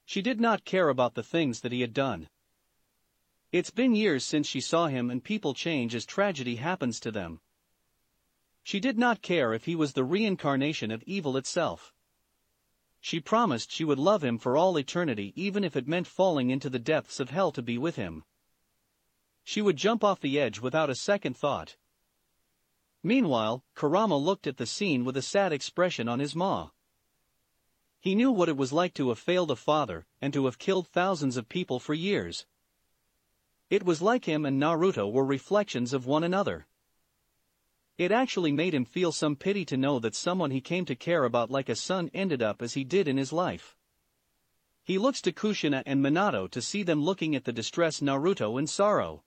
She did not care about the things that he had done. It's been years since she saw him, and people change as tragedy happens to them. She did not care if he was the reincarnation of evil itself. She promised she would love him for all eternity, even if it meant falling into the depths of hell to be with him. She would jump off the edge without a second thought. Meanwhile, Kurama looked at the scene with a sad expression on his maw. He knew what it was like to have failed a father, and to have killed thousands of people for years. It was like him and Naruto were reflections of one another. It actually made him feel some pity to know that someone he came to care about like a son ended up as he did in his life. He looks to Kushina and Minato to see them looking at the distressed Naruto in sorrow.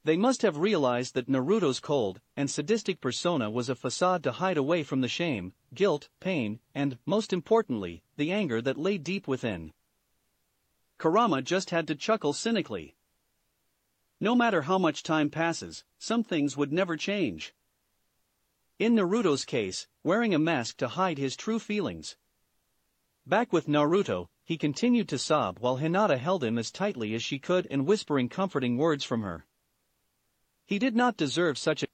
They must have realized that Naruto's cold and sadistic persona was a facade to hide away from the shame, guilt, pain, and, most importantly, the anger that lay deep within. Kurama just had to chuckle cynically. No matter how much time passes, some things would never change. In Naruto's case, wearing a mask to hide his true feelings. Back with Naruto, he continued to sob while Hinata held him as tightly as she could and whispering comforting words from her. He did not deserve such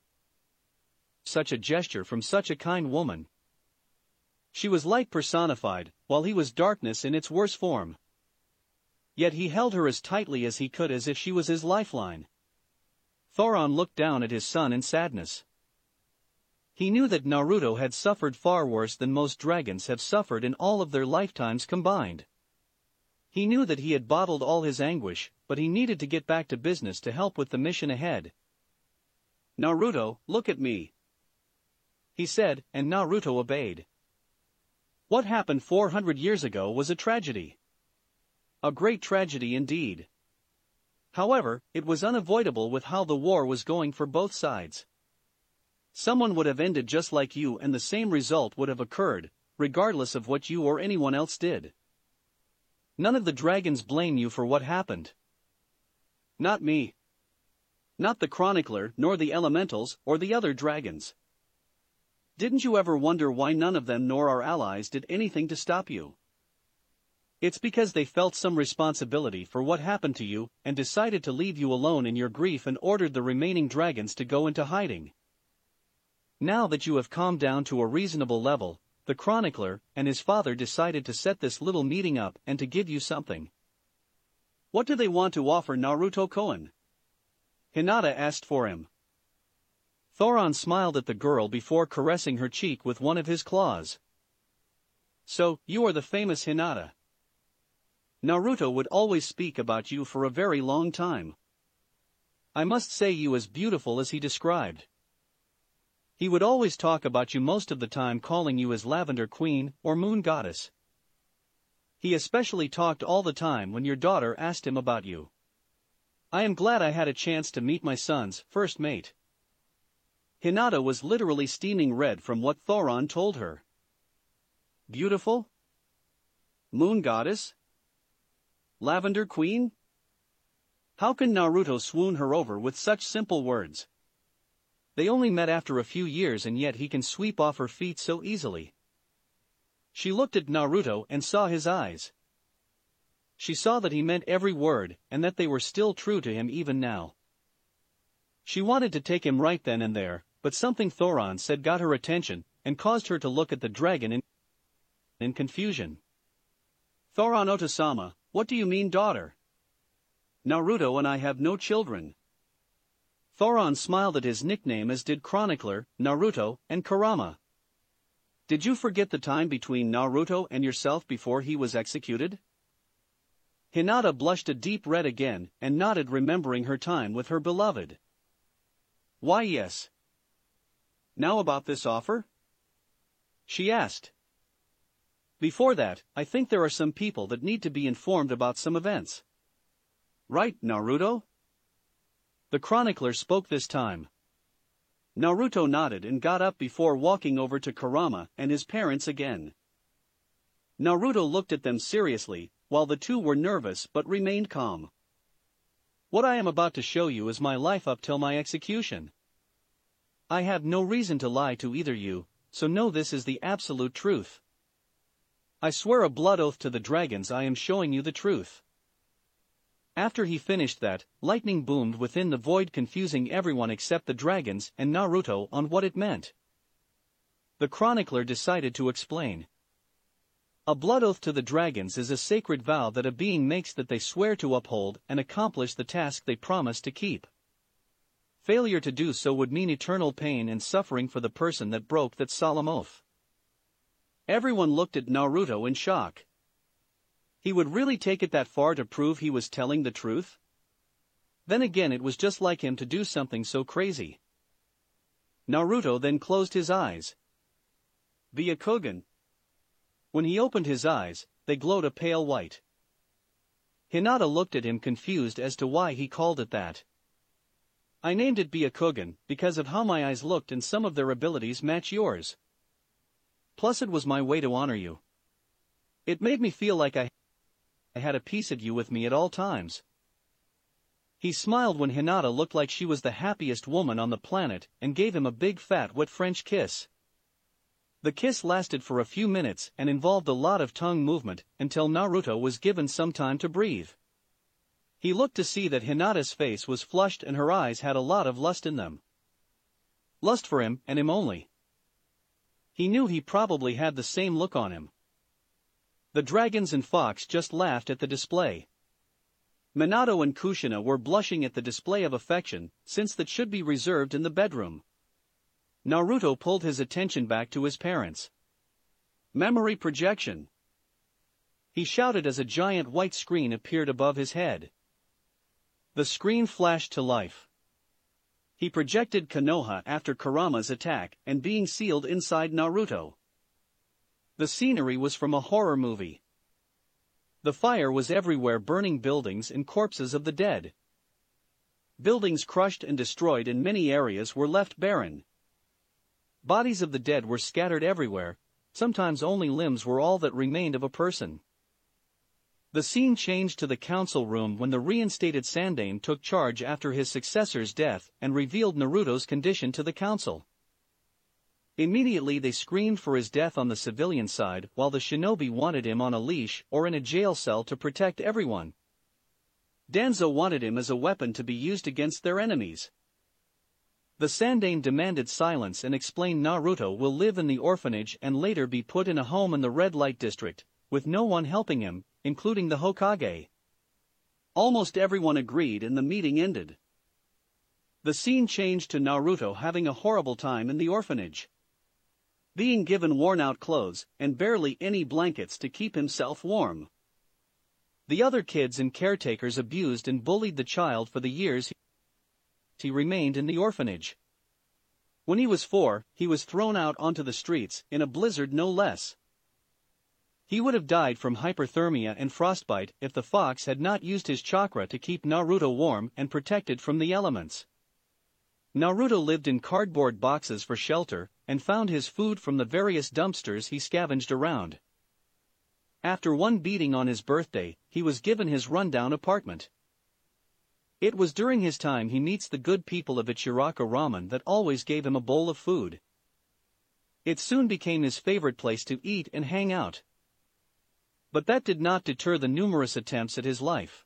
a gesture from such a kind woman. She was light personified, while he was darkness in its worst form. Yet he held her as tightly as he could as if she was his lifeline. Thoron looked down at his son in sadness. He knew that Naruto had suffered far worse than most dragons have suffered in all of their lifetimes combined. He knew that he had bottled all his anguish, but he needed to get back to business to help with the mission ahead. "Naruto, look at me," he said, and Naruto obeyed. What happened 400 years ago was a tragedy. A great tragedy indeed. However, it was unavoidable with how the war was going for both sides. Someone would have ended just like you and the same result would have occurred, regardless of what you or anyone else did. None of the dragons blame you for what happened. Not me. Not the chronicler, nor the elementals, or the other dragons. Didn't you ever wonder why none of them nor our allies did anything to stop you? It's because they felt some responsibility for what happened to you and decided to leave you alone in your grief and ordered the remaining dragons to go into hiding. Now that you have calmed down to a reasonable level, the chronicler and his father decided to set this little meeting up and to give you something. What do they want to offer Naruto Koen? Hinata asked for him. Thoron smiled at the girl before caressing her cheek with one of his claws. So, you are the famous Hinata. Naruto would always speak about you for a very long time. I must say you as beautiful as he described. He would always talk about you most of the time, calling you as Lavender Queen or Moon Goddess. He especially talked all the time when your daughter asked him about you. I am glad I had a chance to meet my son's first mate. Hinata was literally steaming red from what Thoron told her. Beautiful? Moon Goddess? Lavender Queen? How can Naruto swoon her over with such simple words? They only met after a few years and yet he can sweep off her feet so easily. She looked at Naruto and saw his eyes. She saw that he meant every word and that they were still true to him even now. She wanted to take him right then and there, but something Thoron said got her attention and caused her to look at the dragon in confusion. Thoron Otosama, what do you mean daughter? Naruto and I have no children. Thoron smiled at his nickname as did Chronicler, Naruto, and Kurama. Did you forget the time between Naruto and yourself before he was executed? Hinata blushed a deep red again and nodded, remembering her time with her beloved. Why yes. Now about this offer? She asked. Before that, I think there are some people that need to be informed about some events. Right, Naruto? The chronicler spoke this time. Naruto nodded and got up before walking over to Kurama and his parents again. Naruto looked at them seriously, while the two were nervous but remained calm. What I am about to show you is my life up till my execution. I have no reason to lie to either you, so know this is the absolute truth. I swear a blood oath to the dragons I am showing you the truth. After he finished that, lightning boomed within the void, confusing everyone except the dragons and Naruto on what it meant. The chronicler decided to explain. A blood oath to the dragons is a sacred vow that a being makes that they swear to uphold and accomplish the task they promise to keep. Failure to do so would mean eternal pain and suffering for the person that broke that solemn oath. Everyone looked at Naruto in shock. He would really take it that far to prove he was telling the truth? Then again, it was just like him to do something so crazy. Naruto then closed his eyes. Byakugan. When he opened his eyes, they glowed a pale white. Hinata looked at him confused as to why he called it that. I named it Byakugan because of how my eyes looked and some of their abilities match yours. Plus it was my way to honor you. It made me feel like I had a piece of you with me at all times. He smiled when Hinata looked like she was the happiest woman on the planet and gave him a big fat wet French kiss. The kiss lasted for a few minutes and involved a lot of tongue movement until Naruto was given some time to breathe. He looked to see that Hinata's face was flushed and her eyes had a lot of lust in them. Lust for him and him only. He knew he probably had the same look on him. The dragons and fox just laughed at the display. Minato and Kushina were blushing at the display of affection, since that should be reserved in the bedroom. Naruto pulled his attention back to his parents. Memory projection. He shouted as a giant white screen appeared above his head. The screen flashed to life. He projected Konoha after Kurama's attack and being sealed inside Naruto. The scenery was from a horror movie. The fire was everywhere, burning buildings and corpses of the dead. Buildings crushed and destroyed and many areas were left barren. Bodies of the dead were scattered everywhere, sometimes only limbs were all that remained of a person. The scene changed to the council room when the reinstated Sandaime took charge after his successor's death and revealed Naruto's condition to the council. Immediately they screamed for his death on the civilian side, while the shinobi wanted him on a leash or in a jail cell to protect everyone. Danzo wanted him as a weapon to be used against their enemies. The Sandaime demanded silence and explained Naruto will live in the orphanage and later be put in a home in the red light district, with no one helping him, including the Hokage. Almost everyone agreed and the meeting ended. The scene changed to Naruto having a horrible time in the orphanage. Being given worn-out clothes and barely any blankets to keep himself warm. The other kids and caretakers abused and bullied the child for the years he remained in the orphanage. When he was 4, he was thrown out onto the streets, in a blizzard no less. He would have died from hyperthermia and frostbite if the fox had not used his chakra to keep Naruto warm and protected from the elements. Naruto lived in cardboard boxes for shelter, and found his food from the various dumpsters he scavenged around. After one beating on his birthday, he was given his rundown apartment. It was during his time he meets the good people of Ichiraka Ramen that always gave him a bowl of food. It soon became his favorite place to eat and hang out. But that did not deter the numerous attempts at his life.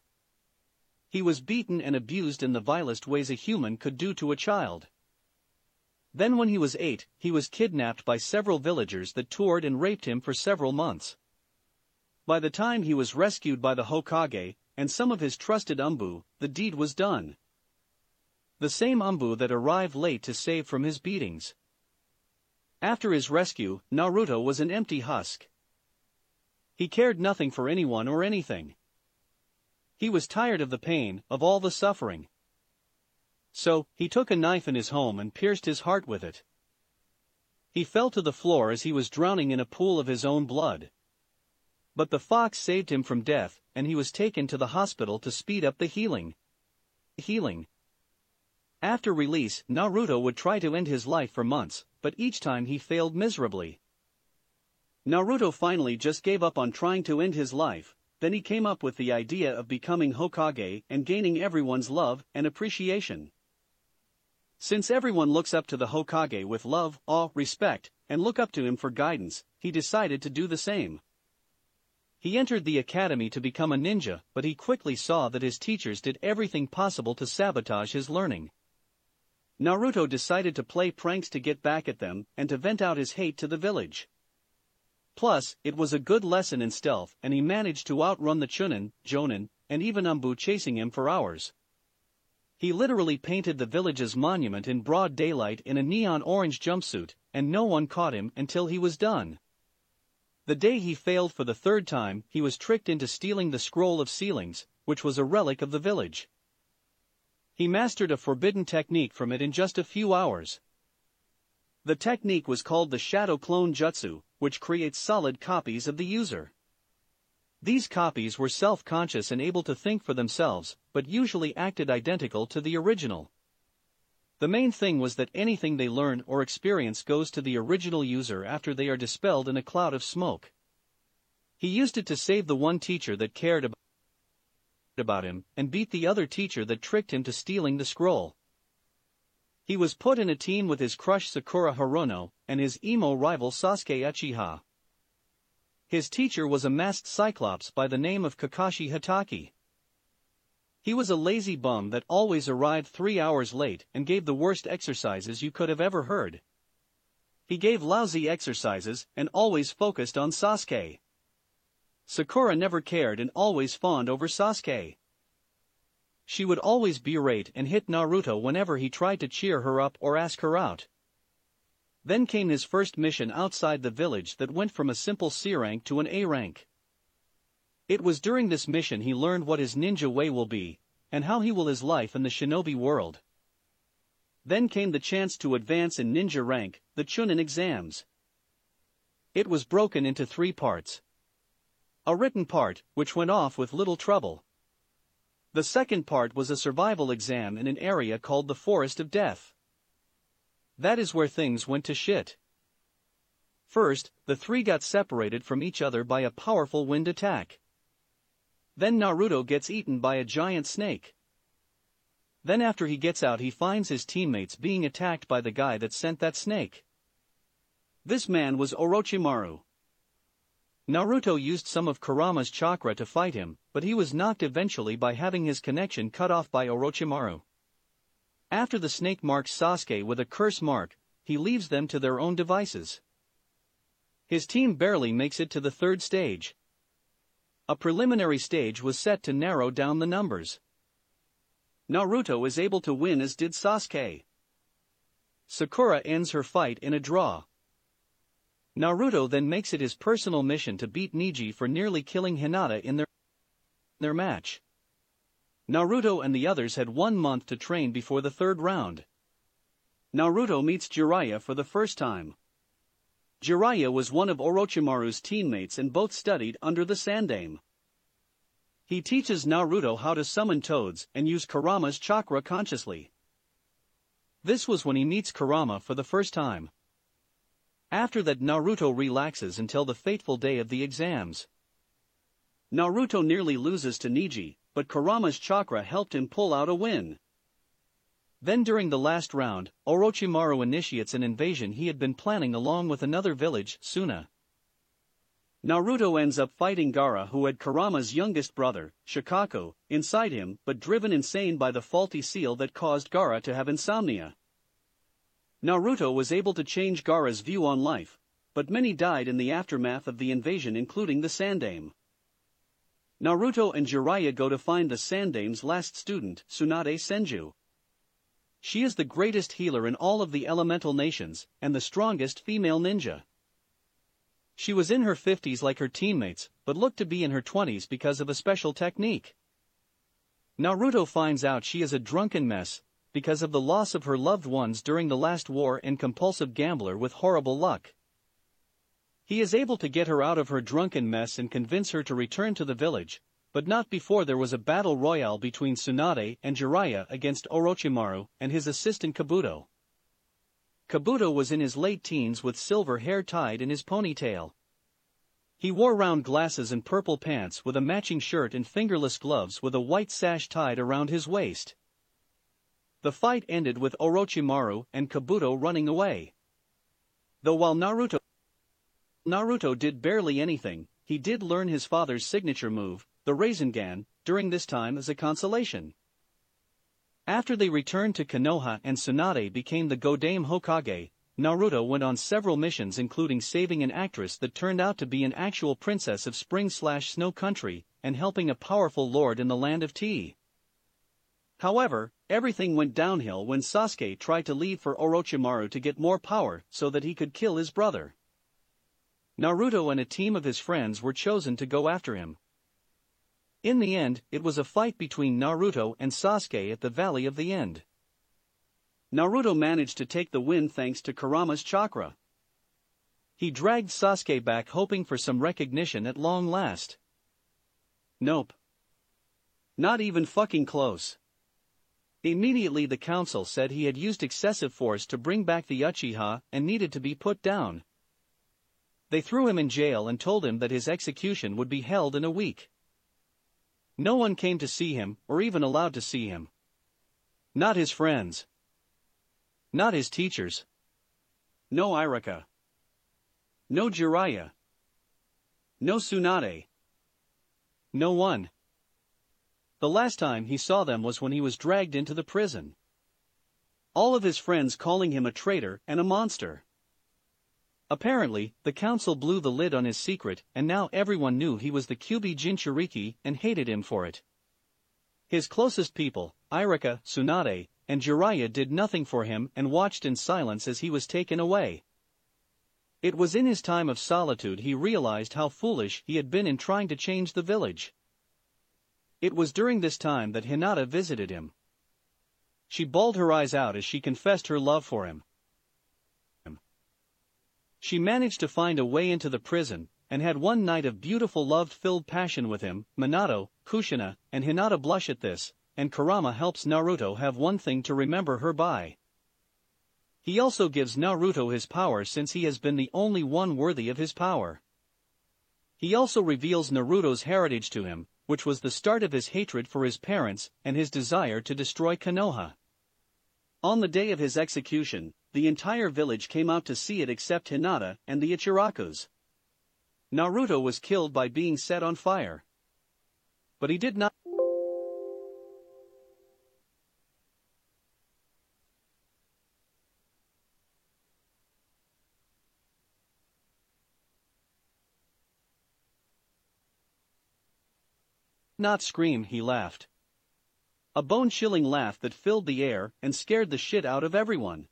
He was beaten and abused in the vilest ways a human could do to a child. Then when he was 8, he was kidnapped by several villagers that toured and raped him for several months. By the time he was rescued by the Hokage, and some of his trusted Umbu, the deed was done. The same Umbu that arrived late to save from his beatings. After his rescue, Naruto was an empty husk. He cared nothing for anyone or anything. He was tired of the pain, of all the suffering. So, he took a knife in his home and pierced his heart with it. He fell to the floor as he was drowning in a pool of his own blood. But the fox saved him from death, and he was taken to the hospital to speed up the healing. After release, Naruto would try to end his life for months, but each time he failed miserably. Naruto finally just gave up on trying to end his life, then he came up with the idea of becoming Hokage and gaining everyone's love and appreciation. Since everyone looks up to the Hokage with love, awe, respect, and look up to him for guidance, he decided to do the same. He entered the academy to become a ninja, but he quickly saw that his teachers did everything possible to sabotage his learning. Naruto decided to play pranks to get back at them and to vent out his hate to the village. Plus, it was a good lesson in stealth and he managed to outrun the Chunin, Jonin, and even Umbu chasing him for hours. He literally painted the village's monument in broad daylight in a neon orange jumpsuit, and no one caught him until he was done. The day he failed for the 3rd time, he was tricked into stealing the Scroll of Sealings, which was a relic of the village. He mastered a forbidden technique from it in just a few hours. The technique was called the Shadow Clone Jutsu, which creates solid copies of the user. These copies were self-conscious and able to think for themselves, but usually acted identical to the original. The main thing was that anything they learn or experience goes to the original user after they are dispelled in a cloud of smoke. He used it to save the one teacher that cared about him, and beat the other teacher that tricked him to stealing the scroll. He was put in a team with his crush Sakura Haruno and his emo rival Sasuke Uchiha. His teacher was a masked cyclops by the name of Kakashi Hatake. He was a lazy bum that always arrived 3 hours late and gave the worst exercises you could have ever heard. He gave lousy exercises and always focused on Sasuke. Sakura never cared and always fawned over Sasuke. She would always berate and hit Naruto whenever he tried to cheer her up or ask her out. Then came his first mission outside the village that went from a simple C rank to an A rank. It was during this mission he learned what his ninja way will be, and how he will his life in the shinobi world. Then came the chance to advance in ninja rank, the Chunin exams. It was broken into 3 parts. A written part, which went off with little trouble. The second part was a survival exam in an area called the Forest of Death. That is where things went to shit. First, the 3 got separated from each other by a powerful wind attack. Then Naruto gets eaten by a giant snake. Then after he gets out he finds his teammates being attacked by the guy that sent that snake. This man was Orochimaru. Naruto used some of Kurama's chakra to fight him, but he was knocked eventually by having his connection cut off by Orochimaru. After the snake marks Sasuke with a curse mark, he leaves them to their own devices. His team barely makes it to the 3rd stage. A preliminary stage was set to narrow down the numbers. Naruto is able to win as did Sasuke. Sakura ends her fight in a draw. Naruto then makes it his personal mission to beat Neji for nearly killing Hinata in their match. Naruto and the others had 1 month to train before the 3rd round. Naruto meets Jiraiya for the first time. Jiraiya was one of Orochimaru's teammates and both studied under the Sandaime. He teaches Naruto how to summon toads and use Kurama's chakra consciously. This was when he meets Kurama for the first time. After that Naruto relaxes until the fateful day of the exams. Naruto nearly loses to Neji, but Kurama's chakra helped him pull out a win. Then during the last round, Orochimaru initiates an invasion he had been planning along with another village, Suna. Naruto ends up fighting Gaara, who had Kurama's youngest brother, Shikaku, inside him but driven insane by the faulty seal that caused Gaara to have insomnia. Naruto was able to change Gaara's view on life, but many died in the aftermath of the invasion, including the Sandaime. Naruto and Jiraiya go to find the Sandaime's last student, Tsunade Senju. She is the greatest healer in all of the elemental nations, and the strongest female ninja. She was in her 50s like her teammates, but looked to be in her 20s because of a special technique. Naruto finds out she is a drunken mess, because of the loss of her loved ones during the last war and compulsive gambler with horrible luck. He is able to get her out of her drunken mess and convince her to return to the village, but not before there was a battle royale between Tsunade and Jiraiya against Orochimaru and his assistant Kabuto. Kabuto was in his late teens with silver hair tied in his ponytail. He wore round glasses and purple pants with a matching shirt and fingerless gloves with a white sash tied around his waist. The fight ended with Orochimaru and Kabuto running away. Though while Naruto did barely anything, he did learn his father's signature move, the Rasengan, during this time as a consolation. After they returned to Konoha and Tsunade became the Godame Hokage, Naruto went on several missions including saving an actress that turned out to be an actual princess of Spring/Snow Country, and helping a powerful lord in the Land of Tea. However, everything went downhill when Sasuke tried to leave for Orochimaru to get more power so that he could kill his brother. Naruto and a team of his friends were chosen to go after him. In the end, it was a fight between Naruto and Sasuke at the Valley of the End. Naruto managed to take the win thanks to Kurama's chakra. He dragged Sasuke back hoping for some recognition at long last. Nope. Not even fucking close. Immediately the council said he had used excessive force to bring back the Uchiha and needed to be put down. They threw him in jail and told him that his execution would be held in a week. No one came to see him, or even allowed to see him. Not his friends. Not his teachers. No Iruka. No Jiraiya. No Tsunade. No one. The last time he saw them was when he was dragged into the prison. All of his friends calling him a traitor and a monster. Apparently, the council blew the lid on his secret, and now everyone knew he was the Kyuubi Jinchuriki and hated him for it. His closest people, Iruka, Tsunade, and Jiraiya did nothing for him and watched in silence as he was taken away. It was in his time of solitude he realized how foolish he had been in trying to change the village. It was during this time that Hinata visited him. She bawled her eyes out as she confessed her love for him. She managed to find a way into the prison, and had one night of beautiful love-filled passion with him. Minato, Kushina, and Hinata blush at this, and Kurama helps Naruto have one thing to remember her by. He also gives Naruto his power since he has been the only one worthy of his power. He also reveals Naruto's heritage to him, which was the start of his hatred for his parents and his desire to destroy Konoha. On the day of his execution, the entire village came out to see it except Hinata and the Ichirakus. Naruto was killed by being set on fire. But he did not scream, he laughed. A bone-chilling laugh that filled the air and scared the shit out of everyone.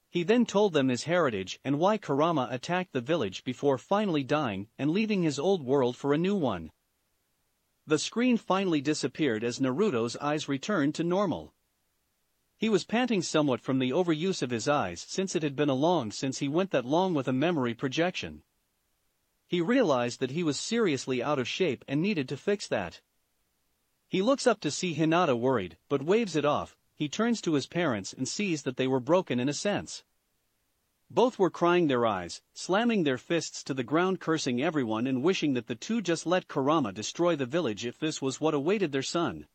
He then told them his heritage and why Kurama attacked the village before finally dying and leaving his old world for a new one. The screen finally disappeared as Naruto's eyes returned to normal. He was panting somewhat from the overuse of his eyes since it had been a long since he went that long with a memory projection. He realized that he was seriously out of shape and needed to fix that. He looks up to see Hinata worried, but waves it off. He turns to his parents and sees that they were broken in a sense. Both were crying their eyes, slamming their fists to the ground, cursing everyone and wishing that the two just let Kurama destroy the village if this was what awaited their son.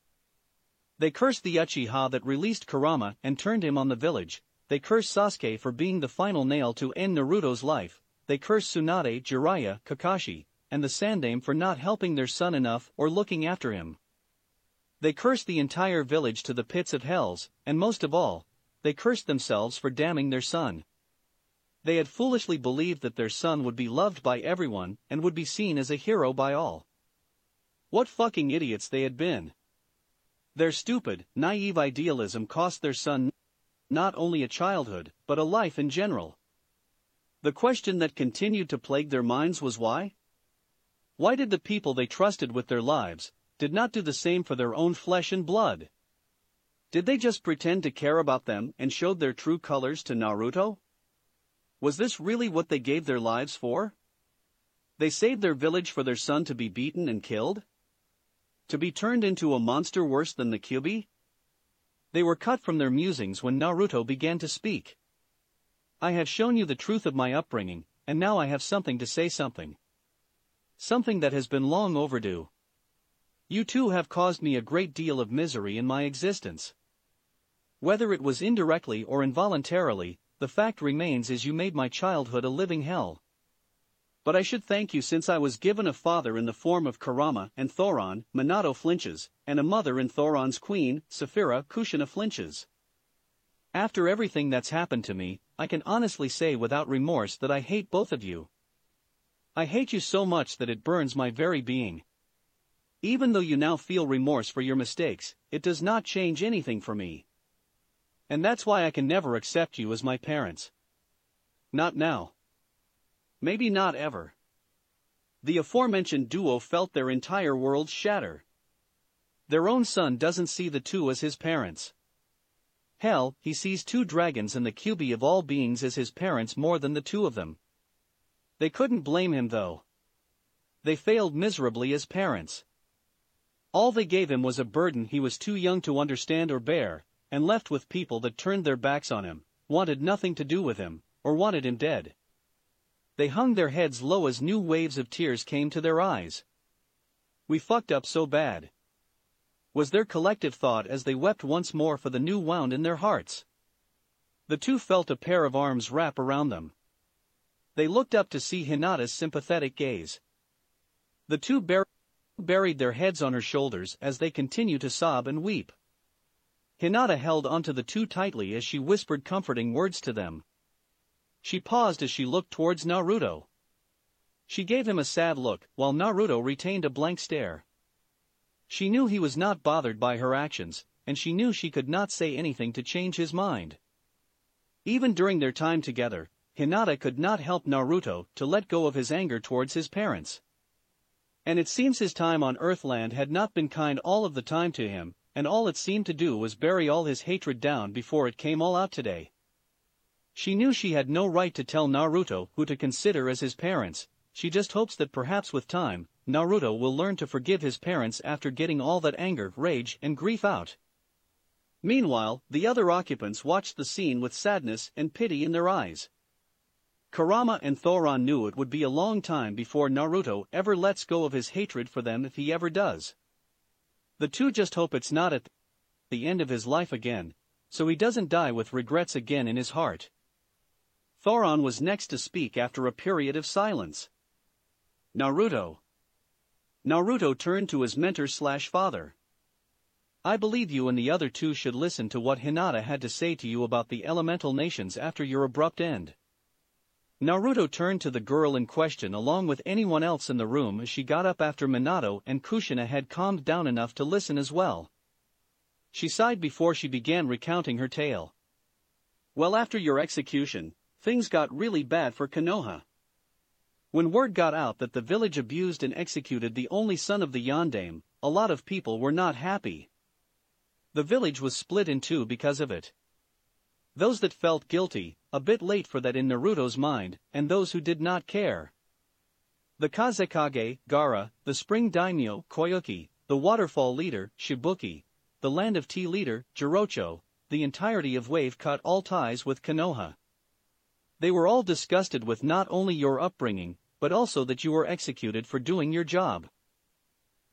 They cursed the Uchiha that released Kurama and turned him on the village. They cursed Sasuke for being the final nail to end Naruto's life. They cursed Tsunade, Jiraiya, Kakashi, and the Sandaime for not helping their son enough or looking after him. They cursed the entire village to the pits of hells, and most of all, they cursed themselves for damning their son. They had foolishly believed that their son would be loved by everyone and would be seen as a hero by all. What fucking idiots they had been. Their stupid, naive idealism cost their son not only a childhood, but a life in general. The question that continued to plague their minds was why? Why did the people they trusted with their lives did not do the same for their own flesh and blood? Did they just pretend to care about them and showed their true colors to Naruto? Was this really what they gave their lives for? They saved their village for their son to be beaten and killed? To be turned into a monster worse than the Kyuubi? They were cut from their musings when Naruto began to speak. I have shown you the truth of my upbringing, and now I have something to say, something that has been long overdue. You too have caused me a great deal of misery in my existence. Whether it was indirectly or involuntarily, the fact remains is you made my childhood a living hell. But I should thank you since I was given a father in the form of Kurama and Thoron, Minato flinches, and a mother in Thoron's queen, Saphira, Kushina flinches. After everything that's happened to me, I can honestly say without remorse that I hate both of you. I hate you so much that it burns my very being. Even though you now feel remorse for your mistakes, it does not change anything for me. And that's why I can never accept you as my parents. Not now. Maybe not ever. The aforementioned duo felt their entire world shatter. Their own son doesn't see the two as his parents. Hell, he sees two dragons and the Kyuubi of all beings as his parents more than the two of them. They couldn't blame him though. They failed miserably as parents. All they gave him was a burden he was too young to understand or bear, and left with people that turned their backs on him, wanted nothing to do with him, or wanted him dead. They hung their heads low as new waves of tears came to their eyes. We fucked up so bad, was their collective thought as they wept once more for the new wound in their hearts. The two felt a pair of arms wrap around them. They looked up to see Hinata's sympathetic gaze. The two buried their heads on her shoulders as they continued to sob and weep. Hinata held onto the two tightly as she whispered comforting words to them. She paused as she looked towards Naruto. She gave him a sad look, while Naruto retained a blank stare. She knew he was not bothered by her actions, and she knew she could not say anything to change his mind. Even during their time together, Hinata could not help Naruto to let go of his anger towards his parents. And it seems his time on Earthland had not been kind all of the time to him, and all it seemed to do was bury all his hatred down before it came all out today. She knew she had no right to tell Naruto who to consider as his parents. She just hopes that perhaps with time, Naruto will learn to forgive his parents after getting all that anger, rage, and grief out. Meanwhile, the other occupants watched the scene with sadness and pity in their eyes. Kurama and Thoron knew it would be a long time before Naruto ever lets go of his hatred for them if he ever does. The two just hope it's not at the end of his life again, so he doesn't die with regrets again in his heart. Thoron was next to speak after a period of silence. Naruto. Naruto turned to his mentor/father. I believe you and the other two should listen to what Hinata had to say to you about the elemental nations after your abrupt end. Naruto turned to the girl in question along with anyone else in the room as she got up after Minato and Kushina had calmed down enough to listen as well. She sighed before she began recounting her tale. Well, after your execution, things got really bad for Konoha. When word got out that the village abused and executed the only son of the Yondaime, a lot of people were not happy. The village was split in two because of it. Those that felt guilty, a bit late for that in Naruto's mind, and those who did not care. The Kazekage, Gaara, the Spring Daimyo, Koyuki, the Waterfall leader, Shibuki, the Land of Tea leader, Jirocho, the entirety of Wave cut all ties with Konoha. They were all disgusted with not only your upbringing, but also that you were executed for doing your job.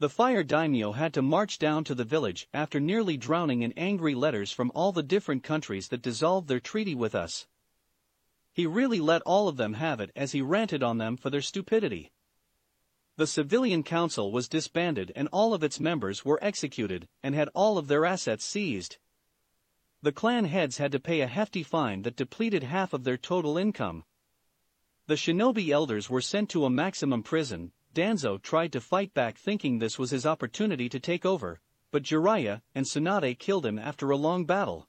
The Fire Daimyo had to march down to the village after nearly drowning in angry letters from all the different countries that dissolved their treaty with us. He really let all of them have it as he ranted on them for their stupidity. The civilian council was disbanded and all of its members were executed and had all of their assets seized. The clan heads had to pay a hefty fine that depleted half of their total income. The shinobi elders were sent to a maximum prison. Danzo tried to fight back thinking this was his opportunity to take over, but Jiraiya and Tsunade killed him after a long battle.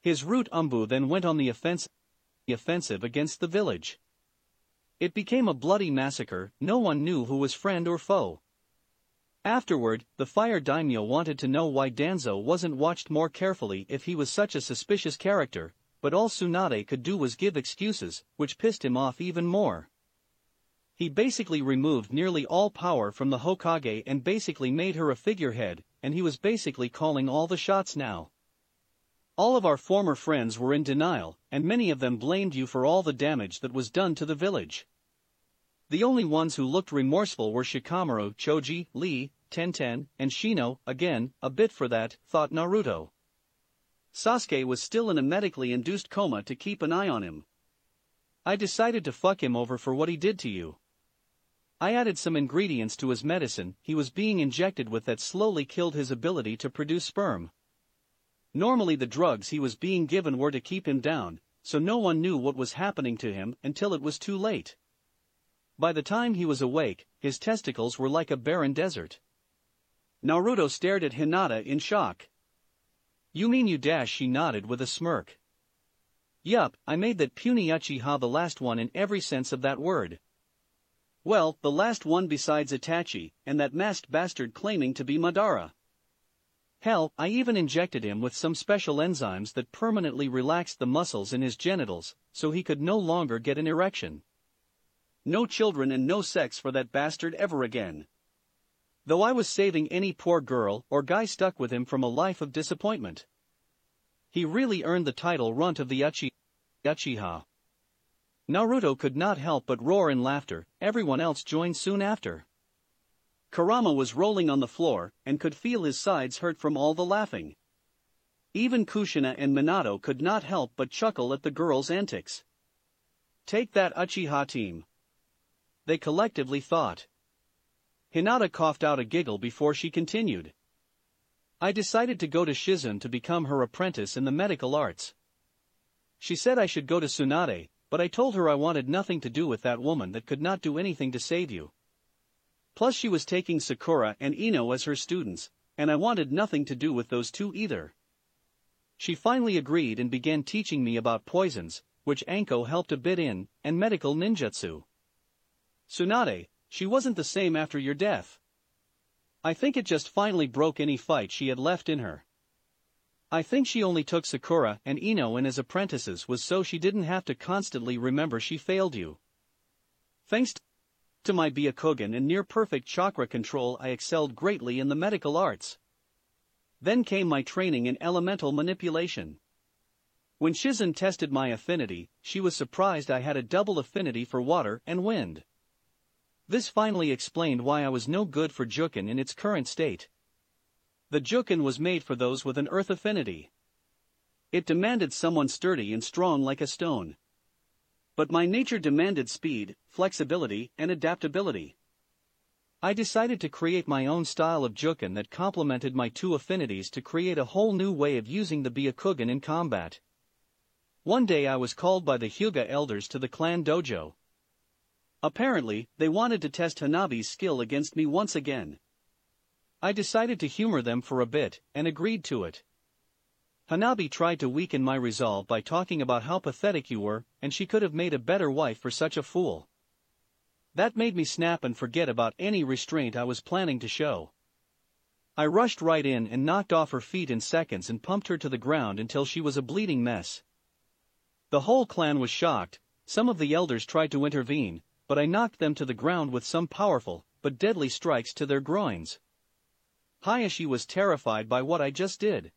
His root Umbu then went on the offensive against the village. It became a bloody massacre, no one knew who was friend or foe. Afterward, the Fire Daimyo wanted to know why Danzo wasn't watched more carefully if he was such a suspicious character, but all Tsunade could do was give excuses, which pissed him off even more. He basically removed nearly all power from the Hokage and basically made her a figurehead, and he was basically calling all the shots now. All of our former friends were in denial, and many of them blamed you for all the damage that was done to the village. The only ones who looked remorseful were Shikamaru, Choji, Lee, Tenten, and Shino. Again, a bit for that, thought Naruto. Sasuke was still in a medically induced coma to keep an eye on him. I decided to fuck him over for what he did to you. I added some ingredients to his medicine he was being injected with that slowly killed his ability to produce sperm. Normally the drugs he was being given were to keep him down, so no one knew what was happening to him until it was too late. By the time he was awake, his testicles were like a barren desert. Naruto stared at Hinata in shock. You mean you dash? She nodded with a smirk. Yup, I made that puny Uchiha the last one in every sense of that word. Well, the last one besides Itachi, and that masked bastard claiming to be Madara. Hell, I even injected him with some special enzymes that permanently relaxed the muscles in his genitals, so he could no longer get an erection. No children and no sex for that bastard ever again. Though I was saving any poor girl or guy stuck with him from a life of disappointment. He really earned the title Runt of the Uchiha. Naruto could not help but roar in laughter, everyone else joined soon after. Kurama was rolling on the floor and could feel his sides hurt from all the laughing. Even Kushina and Minato could not help but chuckle at the girl's antics. Take that Uchiha team, they collectively thought. Hinata coughed out a giggle before she continued. I decided to go to Shizune to become her apprentice in the medical arts. She said I should go to Tsunade, but I told her I wanted nothing to do with that woman that could not do anything to save you. Plus she was taking Sakura and Ino as her students, and I wanted nothing to do with those two either. She finally agreed and began teaching me about poisons, which Anko helped a bit in, and medical ninjutsu. Tsunade, she wasn't the same after your death. I think it just finally broke any fight she had left in her. I think she only took Sakura and Ino in as apprentices was so she didn't have to constantly remember she failed you. Thanks to my Byakugan and near-perfect chakra control, I excelled greatly in the medical arts. Then came my training in elemental manipulation. When Shizune tested my affinity, she was surprised I had a double affinity for water and wind. This finally explained why I was no good for Juken in its current state. The Juken was made for those with an earth affinity. It demanded someone sturdy and strong like a stone. But my nature demanded speed, flexibility, and adaptability. I decided to create my own style of Juken that complemented my two affinities to create a whole new way of using the Byakugan in combat. One day I was called by the Hyuga elders to the clan dojo. Apparently, they wanted to test Hanabi's skill against me once again. I decided to humor them for a bit, and agreed to it. Hanabi tried to weaken my resolve by talking about how pathetic you were, and she could have made a better wife for such a fool. That made me snap and forget about any restraint I was planning to show. I rushed right in and knocked off her feet in seconds and pumped her to the ground until she was a bleeding mess. The whole clan was shocked. Some of the elders tried to intervene, but I knocked them to the ground with some powerful, but deadly strikes to their groins. Hayashi was terrified by what I just did.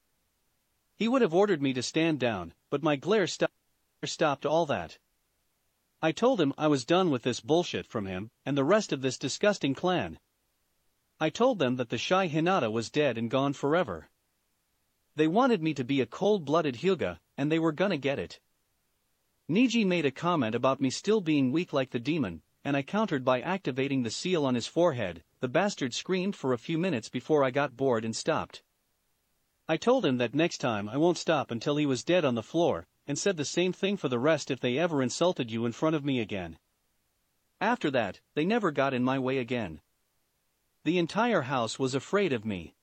He would have ordered me to stand down, but my glare stopped all that. I told him I was done with this bullshit from him and the rest of this disgusting clan. I told them that the shy Hinata was dead and gone forever. They wanted me to be a cold-blooded Hyuga, and they were gonna get it. Niji made a comment about me still being weak like the demon, and I countered by activating the seal on his forehead. The bastard screamed for a few minutes before I got bored and stopped. I told him that next time I won't stop until he was dead on the floor, and said the same thing for the rest if they ever insulted you in front of me again. After that, they never got in my way again. The entire house was afraid of me.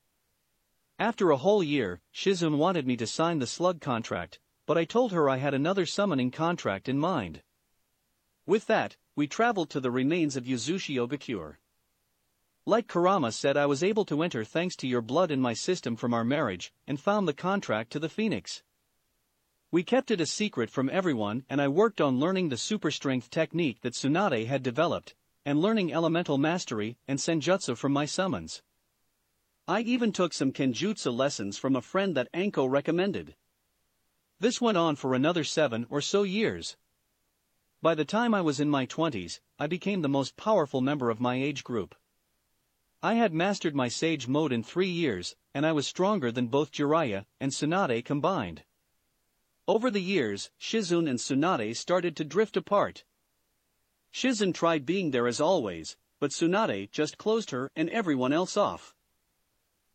After a whole year, Shizune wanted me to sign the slug contract, but I told her I had another summoning contract in mind. With that, we traveled to the remains of Yuzushi Ogakure. Like Kurama said, I was able to enter thanks to your blood in my system from our marriage, and found the contract to the Phoenix. We kept it a secret from everyone, and I worked on learning the super strength technique that Tsunade had developed, and learning elemental mastery and senjutsu from my summons. I even took some kenjutsu lessons from a friend that Anko recommended. This went on for another 7 or so years. By the time I was in my 20s, I became the most powerful member of my age group. I had mastered my Sage Mode in 3 years, and I was stronger than both Jiraiya and Tsunade combined. Over the years, Shizune and Tsunade started to drift apart. Shizune tried being there as always, but Tsunade just closed her and everyone else off.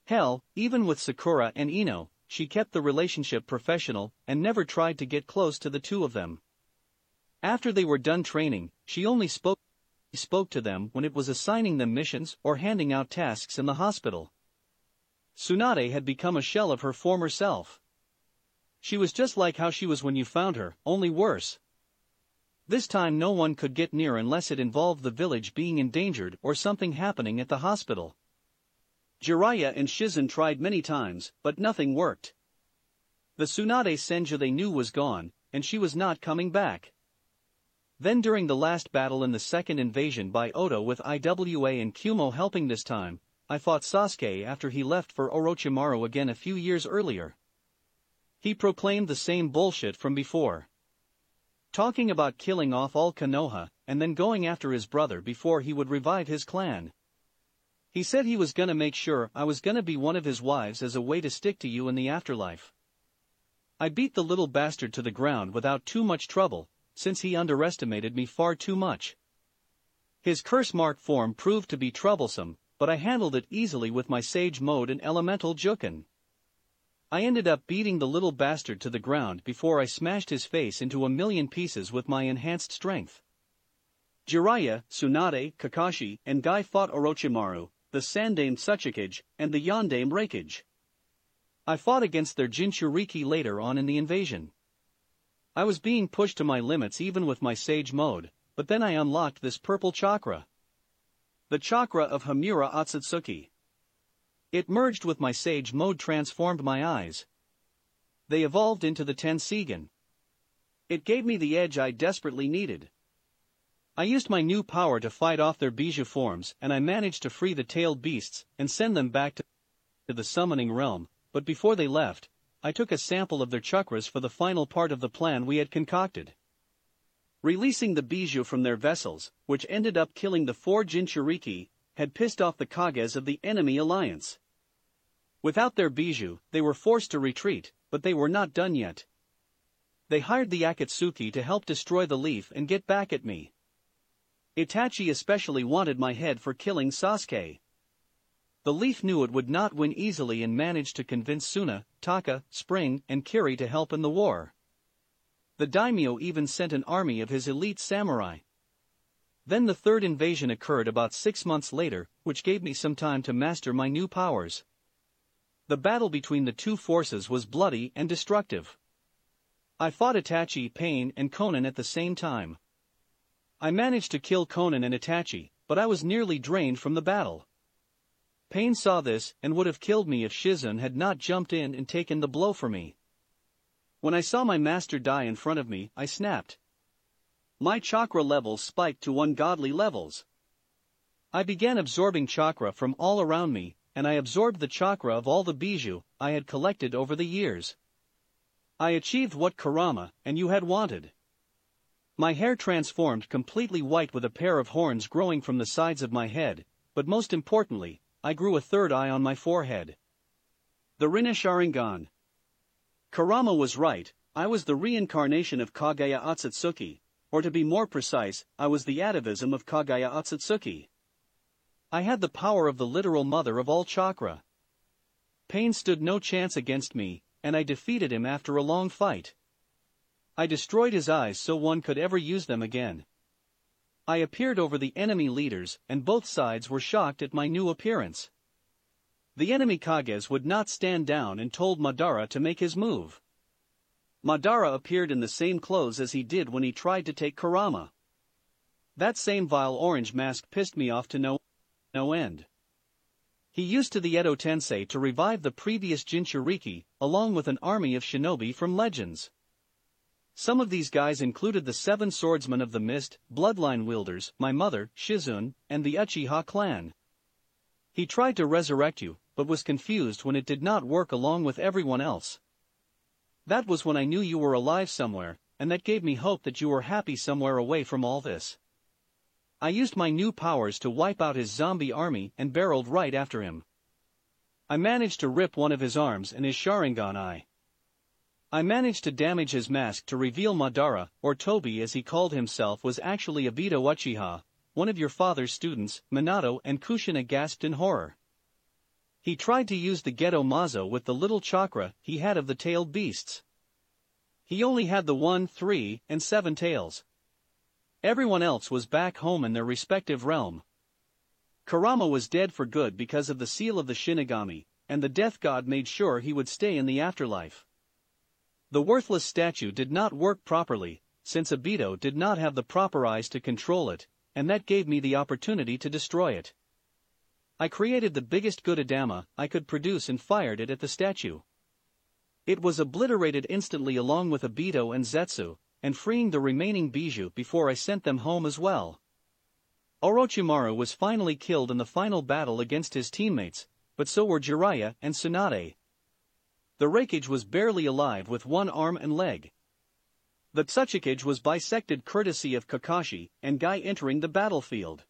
Hell, even with Sakura and Ino, she kept the relationship professional and never tried to get close to the two of them. After they were done training, she only spoke to them when it was assigning them missions or handing out tasks in the hospital. Tsunade had become a shell of her former self. She was just like how she was when you found her, only worse. This time no one could get near unless it involved the village being endangered or something happening at the hospital. Jiraiya and Shizune tried many times, but nothing worked. The Tsunade Senju they knew was gone, and she was not coming back. Then during the last battle in the second invasion by Oda with Iwa and Kumo helping this time, I fought Sasuke after he left for Orochimaru again a few years earlier. He proclaimed the same bullshit from before. Talking about killing off all Konoha, and then going after his brother before he would revive his clan. He said he was gonna make sure I was gonna be one of his wives as a way to stick to you in the afterlife. I beat the little bastard to the ground without too much trouble, since he underestimated me far too much. His curse-mark form proved to be troublesome, but I handled it easily with my Sage Mode and Elemental Juken. I ended up beating the little bastard to the ground before I smashed his face into a million pieces with my enhanced strength. Jiraiya, Tsunade, Kakashi, and Guy fought Orochimaru, the Sandaime Tsuchikage, and the Yondaime Raikage. I fought against their Jinchuriki later on in the invasion. I was being pushed to my limits even with my Sage Mode, but then I unlocked this purple chakra. The chakra of Hamura Otsutsuki. It merged with my Sage Mode, transformed my eyes. They evolved into the Tenseigan. It gave me the edge I desperately needed. I used my new power to fight off their Bijou forms, and I managed to free the tailed beasts and send them back to the summoning realm, but before they left, I took a sample of their chakras for the final part of the plan we had concocted. Releasing the Bijou from their vessels, which ended up killing the 4 Jinchuriki, had pissed off the Kages of the enemy alliance. Without their Bijou, they were forced to retreat, but they were not done yet. They hired the Akatsuki to help destroy the leaf and get back at me. Itachi especially wanted my head for killing Sasuke. The leaf knew it would not win easily and managed to convince Suna, Taka, Spring, and Kiri to help in the war. The daimyo even sent an army of his elite samurai. Then the third invasion occurred about 6 months later, which gave me some time to master my new powers. The battle between the two forces was bloody and destructive. I fought Itachi, Pain, and Konan at the same time. I managed to kill Konan and Itachi, but I was nearly drained from the battle. Pain saw this and would have killed me if Shizune had not jumped in and taken the blow for me. When I saw my master die in front of me, I snapped. My chakra levels spiked to ungodly levels. I began absorbing chakra from all around me, and I absorbed the chakra of all the Bijou I had collected over the years. I achieved what Kurama and you had wanted. My hair transformed completely white with a pair of horns growing from the sides of my head, but most importantly, I grew a third eye on my forehead. The Rinne Sharingan. Kurama was right, I was the reincarnation of Kaguya Otsutsuki, or to be more precise, I was the atavism of Kaguya Otsutsuki. I had the power of the literal mother of all chakra. Pain stood no chance against me, and I defeated him after a long fight. I destroyed his eyes so one could ever use them again. I appeared over the enemy leaders, and both sides were shocked at my new appearance. The enemy Kages would not stand down and told Madara to make his move. Madara appeared in the same clothes as he did when he tried to take Kurama. That same vile orange mask pissed me off to no end. He used to the Edo Tensei to revive the previous Jinchuriki, along with an army of shinobi from Legends. Some of these guys included the 7 swordsmen of the Mist, bloodline wielders, my mother, Shizune, and the Uchiha clan. He tried to resurrect you, but was confused when it did not work along with everyone else. That was when I knew you were alive somewhere, and that gave me hope that you were happy somewhere away from all this. I used my new powers to wipe out his zombie army and barreled right after him. I managed to rip one of his arms and his Sharingan eye. I managed to damage his mask to reveal Madara, or Tobi as he called himself, was actually Obito Uchiha, one of your father's students. Minato and Kushina gasped in horror. He tried to use the Geto Mazo with the little chakra he had of the tailed beasts. He only had the 1, 3, and 7 tails. Everyone else was back home in their respective realm. Kurama was dead for good because of the seal of the Shinigami, and the death god made sure he would stay in the afterlife. The worthless statue did not work properly, since Obito did not have the proper eyes to control it, and that gave me the opportunity to destroy it. I created the biggest Gudadama I could produce and fired it at the statue. It was obliterated instantly along with Obito and Zetsu, and freeing the remaining Bijou before I sent them home as well. Orochimaru was finally killed in the final battle against his teammates, but so were Jiraiya and Tsunade. The Raikage was barely alive with 1 arm and leg. The Tsuchikage was bisected courtesy of Kakashi and Guy entering the battlefield.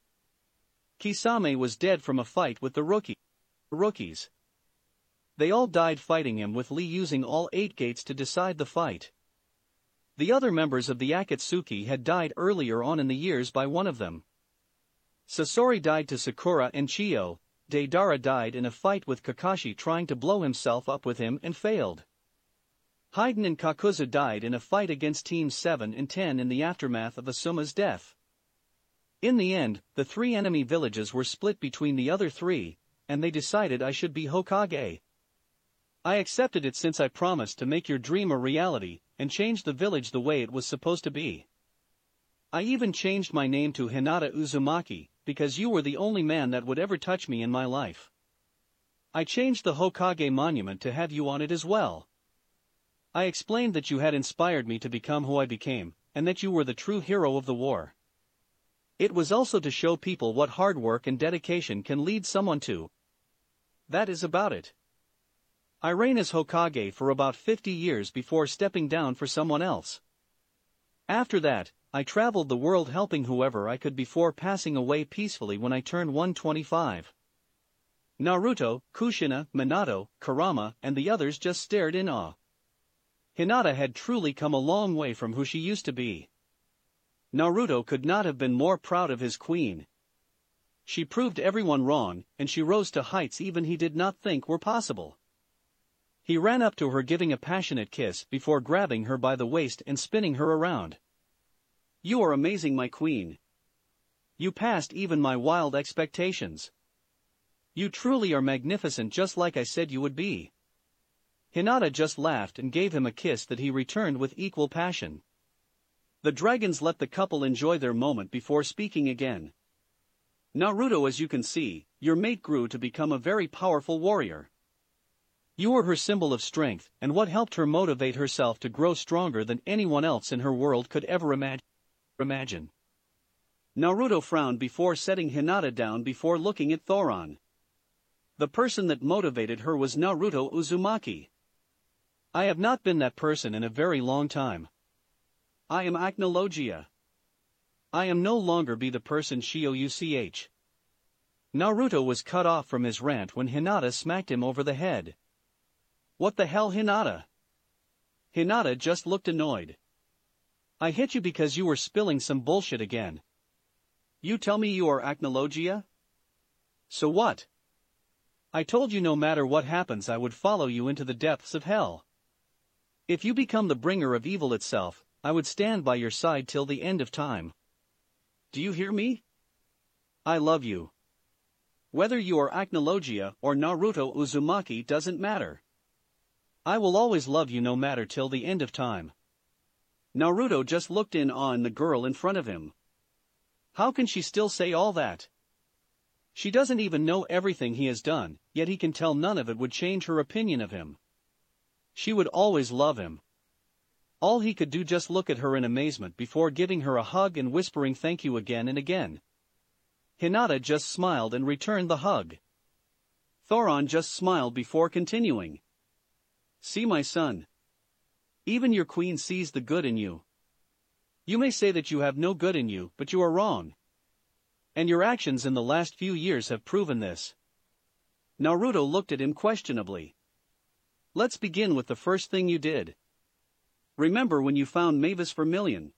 Kisame was dead from a fight with the rookies. They all died fighting him, with Lee using all 8 gates to decide the fight. The other members of the Akatsuki had died earlier on in the years by one of them. Sasori died to Sakura and Chiyo. Deidara died in a fight with Kakashi trying to blow himself up with him and failed. Hayden and Kakuzu died in a fight against Teams 7 and 10 in the aftermath of Asuma's death. In the end, the 3 enemy villages were split between the other 3, and they decided I should be Hokage. I accepted it since I promised to make your dream a reality, and change the village the way it was supposed to be. I even changed my name to Hinata Uzumaki, because you were the only man that would ever touch me in my life. I changed the Hokage monument to have you on it as well. I explained that you had inspired me to become who I became, and that you were the true hero of the war. It was also to show people what hard work and dedication can lead someone to. That is about it. I reigned as Hokage for about 50 years before stepping down for someone else. After that, I traveled the world helping whoever I could before passing away peacefully when I turned 125. Naruto, Kushina, Minato, Kurama, and the others just stared in awe. Hinata had truly come a long way from who she used to be. Naruto could not have been more proud of his queen. She proved everyone wrong, and she rose to heights even he did not think were possible. He ran up to her, giving a passionate kiss before grabbing her by the waist and spinning her around. You are amazing, my queen. You passed even my wild expectations. You truly are magnificent, just like I said you would be. Hinata just laughed and gave him a kiss that he returned with equal passion. The dragons let the couple enjoy their moment before speaking again. Naruto, as you can see, your mate grew to become a very powerful warrior. You were her symbol of strength and what helped her motivate herself to grow stronger than anyone else in her world could ever imagine. Naruto frowned before setting Hinata down before looking at Thoron. The person that motivated her was Naruto Uzumaki. I have not been that person in a very long time. I am Acnologia. I am no longer be the person Shio-Uch. Naruto was cut off from his rant when Hinata smacked him over the head. What the hell, Hinata? Hinata just looked annoyed. I hit you because you were spilling some bullshit again. You tell me you are Acnologia? So what? I told you no matter what happens I would follow you into the depths of hell. If you become the bringer of evil itself, I would stand by your side till the end of time. Do you hear me? I love you. Whether you are Acnologia or Naruto Uzumaki doesn't matter. I will always love you no matter till the end of time. Naruto just looked in awe in the girl in front of him. How can she still say all that? She doesn't even know everything he has done, yet he can tell none of it would change her opinion of him. She would always love him. All he could do just look at her in amazement before giving her a hug and whispering thank you again and again. Hinata just smiled and returned the hug. Thoron just smiled before continuing. See, my son. Even your queen sees the good in you. You may say that you have no good in you, but you are wrong. And your actions in the last few years have proven this. Naruto looked at him questionably. Let's begin with the first thing you did. Remember when you found Mavis Vermilion?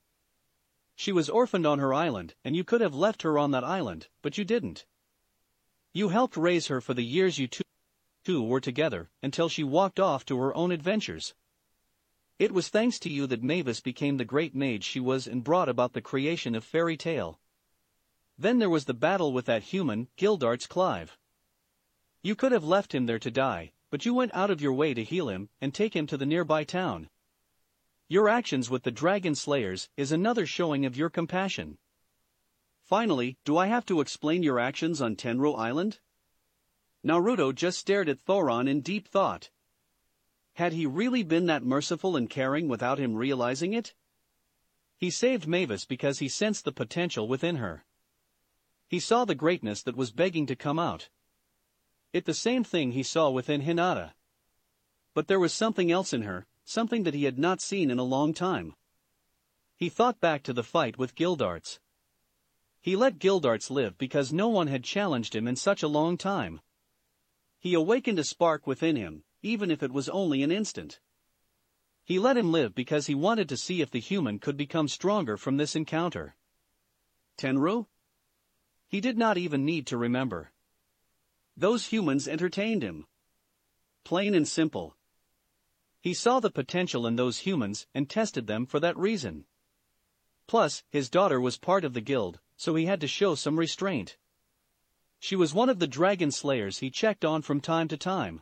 She was orphaned on her island, and you could have left her on that island, but you didn't. You helped raise her for the years you two were together, until she walked off to her own adventures. It was thanks to you that Mavis became the great mage she was and brought about the creation of Fairy Tail. Then there was the battle with that human, Gildarts Clive. You could have left him there to die, but you went out of your way to heal him and take him to the nearby town. Your actions with the Dragon Slayers is another showing of your compassion. Finally, do I have to explain your actions on Tenro Island? Naruto just stared at Thoron in deep thought. Had he really been that merciful and caring without him realizing it? He saved Mavis because he sensed the potential within her. He saw the greatness that was begging to come out. It the same thing he saw within Hinata. But there was something else in her, something that he had not seen in a long time. He thought back to the fight with Gildarts. He let Gildarts live because no one had challenged him in such a long time. He awakened a spark within him, even if it was only an instant. He let him live because he wanted to see if the human could become stronger from this encounter. Tenru? He did not even need to remember. Those humans entertained him. Plain and simple. He saw the potential in those humans and tested them for that reason. Plus, his daughter was part of the guild, so he had to show some restraint. She was one of the dragon slayers he checked on from time to time.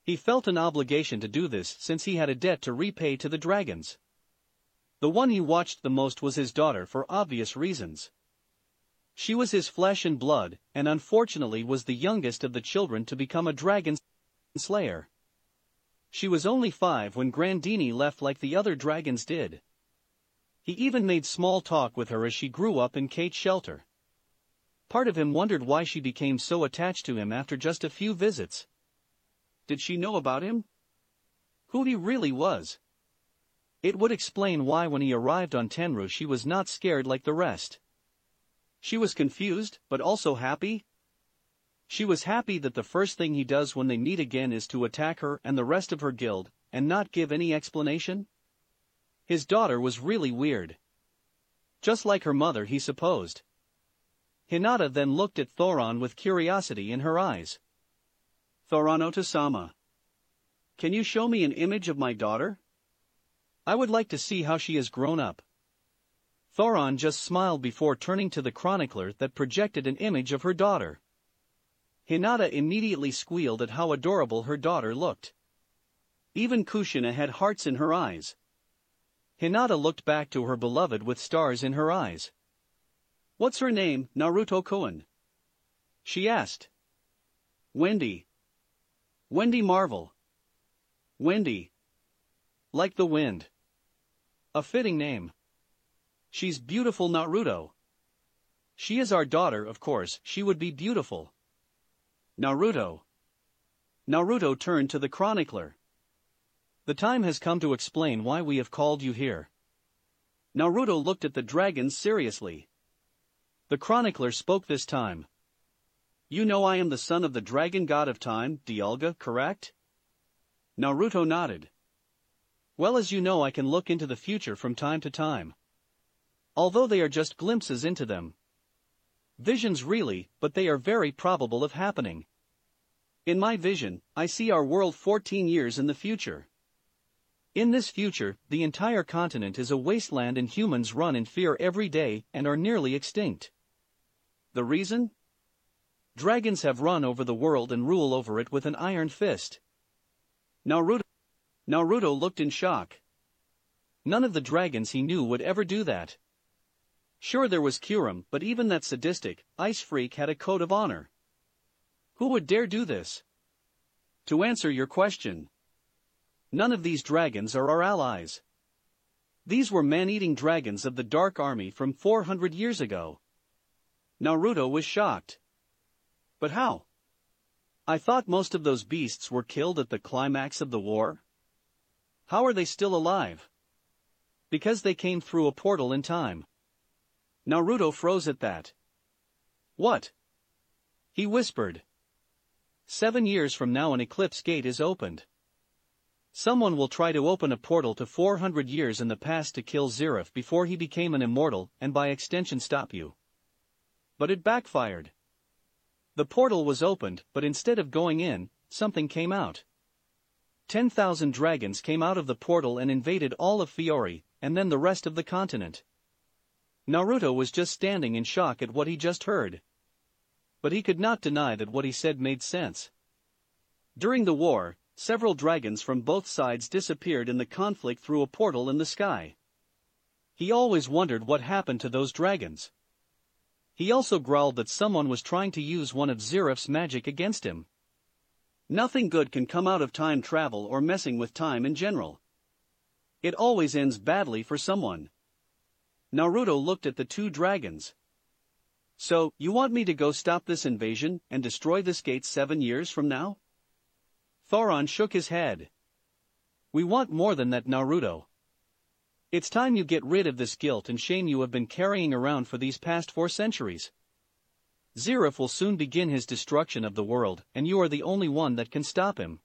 He felt an obligation to do this since he had a debt to repay to the dragons. The one he watched the most was his daughter for obvious reasons. She was his flesh and blood, and unfortunately was the youngest of the children to become a dragon slayer. She was only 5 when Grandini left like the other dragons did. He even made small talk with her as she grew up in Kate's shelter. Part of him wondered why she became so attached to him after just a few visits. Did she know about him? Who he really was? It would explain why when he arrived on Tenru she was not scared like the rest. She was confused, but also happy. She was happy that the first thing he does when they meet again is to attack her and the rest of her guild, and not give any explanation. His daughter was really weird. Just like her mother, he supposed. Hinata then looked at Thoron with curiosity in her eyes. Thorano-sama. Can you show me an image of my daughter? I would like to see how she has grown up. Thoron just smiled before turning to the chronicler that projected an image of her daughter. Hinata immediately squealed at how adorable her daughter looked. Even Kushina had hearts in her eyes. Hinata looked back to her beloved with stars in her eyes. What's her name, Naruto-kun? She asked. Wendy. Wendy Marvel. Wendy. Like the wind. A fitting name. She's beautiful, Naruto. She is our daughter, of course, she would be beautiful. Naruto. Naruto turned to the chronicler. The time has come to explain why we have called you here. Naruto looked at the dragons seriously. The chronicler spoke this time. You know I am the son of the dragon god of time, Dialga, correct? Naruto nodded. Well, as you know, I can look into the future from time to time. Although they are just glimpses into them. Visions really, but they are very probable of happening. In my vision, I see our world 14 years in the future. In this future, the entire continent is a wasteland and humans run in fear every day and are nearly extinct. The reason? Dragons have run over the world and rule over it with an iron fist. Naruto looked in shock. None of the dragons he knew would ever do that. Sure, there was Kyurem, but even that sadistic, ice freak had a code of honor. Who would dare do this? To answer your question, none of these dragons are our allies. These were man-eating dragons of the Dark Army from 400 years ago. Naruto was shocked. But how? I thought most of those beasts were killed at the climax of the war. How are they still alive? Because they came through a portal in time. Naruto froze at that. What? He whispered. 7 years from now an eclipse gate is opened. Someone will try to open a portal to 400 years in the past to kill Zeref before he became an immortal and by extension stop you. But it backfired. The portal was opened, but instead of going in, something came out. 10,000 dragons came out of the portal and invaded all of Fiori, and then the rest of the continent. Naruto was just standing in shock at what he just heard. But he could not deny that what he said made sense. During the war, several dragons from both sides disappeared in the conflict through a portal in the sky. He always wondered what happened to those dragons. He also growled that someone was trying to use one of Zeref's magic against him. Nothing good can come out of time travel or messing with time in general. It always ends badly for someone. Naruto looked at the 2 dragons. So, you want me to go stop this invasion and destroy this gate 7 years from now? Thoron shook his head. We want more than that, Naruto. It's time you get rid of this guilt and shame you have been carrying around for these past 4 centuries. Zeref will soon begin his destruction of the world, and you are the only one that can stop him.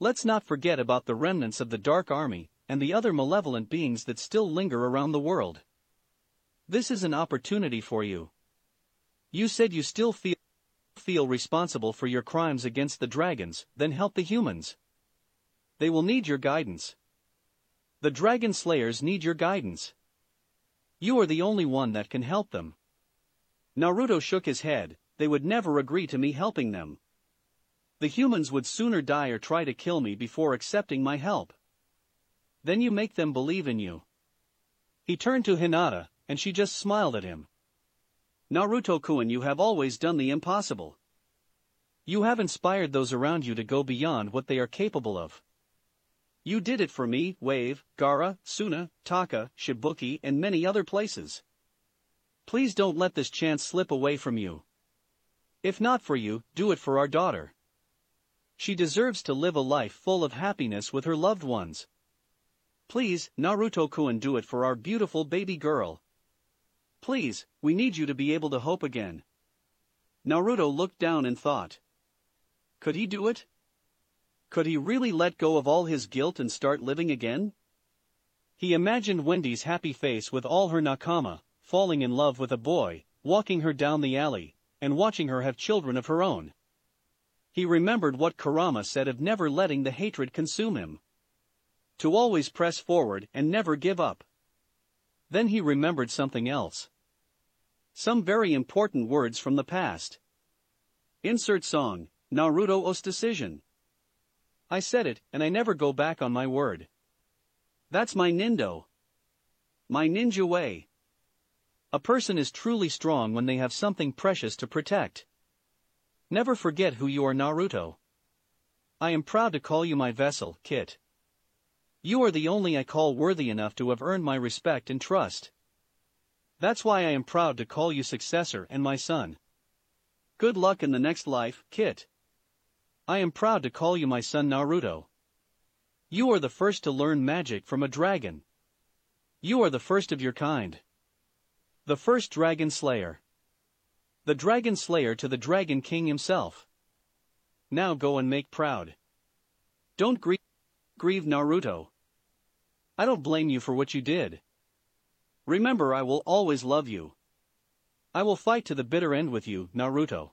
Let's not forget about the remnants of the Dark Army and the other malevolent beings that still linger around the world. This is an opportunity for you. You said you still feel responsible for your crimes against the dragons, then help the humans. They will need your guidance. The Dragon Slayers need your guidance. You are the only one that can help them. Naruto shook his head. They would never agree to me helping them. The humans would sooner die or try to kill me before accepting my help. Then you make them believe in you. He turned to Hinata, and she just smiled at him. Naruto-kun, you have always done the impossible. You have inspired those around you to go beyond what they are capable of. You did it for me, Wave, Gaara, Suna, Taka, Shibuki, and many other places. Please don't let this chance slip away from you. If not for you, do it for our daughter. She deserves to live a life full of happiness with her loved ones. Please, Naruto-kun, do it for our beautiful baby girl. Please, we need you to be able to hope again. Naruto looked down and thought. Could he do it? Could he really let go of all his guilt and start living again? He imagined Wendy's happy face with all her nakama, falling in love with a boy, walking her down the alley, and watching her have children of her own. He remembered what Kurama said of never letting the hatred consume him. To always press forward and never give up. Then he remembered something else. Some very important words from the past. Insert song, Naruto-o's decision. I said it, and I never go back on my word. That's my nindo. My ninja way. A person is truly strong when they have something precious to protect. Never forget who you are, Naruto. I am proud to call you my vessel, Kit. You are the only I call worthy enough to have earned my respect and trust. That's why I am proud to call you successor and my son. Good luck in the next life, Kit. I am proud to call you my son, Naruto. You are the first to learn magic from a dragon. You are the first of your kind. The first Dragon Slayer. The Dragon Slayer to the Dragon King himself. Now go and make proud. Don't grieve, Naruto. I don't blame you for what you did. Remember, I will always love you. I will fight to the bitter end with you, Naruto.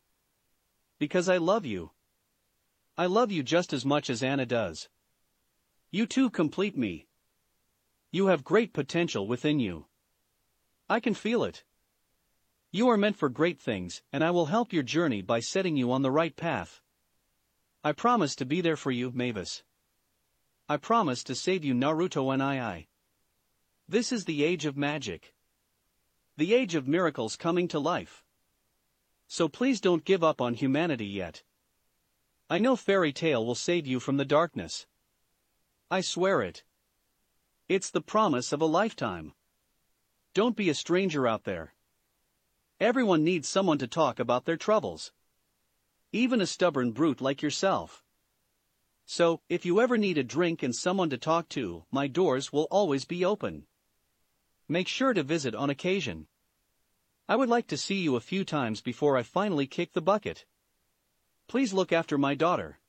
Because I love you. I love you just as much as Anna does. You two complete me. You have great potential within you. I can feel it. You are meant for great things, and I will help your journey by setting you on the right path. I promise to be there for you, Mavis. I promise to save you, Naruto and I. This is the age of magic. The age of miracles coming to life. So please don't give up on humanity yet. I know Fairy Tail will save you from the darkness. I swear it. It's the promise of a lifetime. Don't be a stranger out there. Everyone needs someone to talk about their troubles. Even a stubborn brute like yourself. So, if you ever need a drink and someone to talk to, my doors will always be open. Make sure to visit on occasion. I would like to see you a few times before I finally kick the bucket. Please look after my daughter.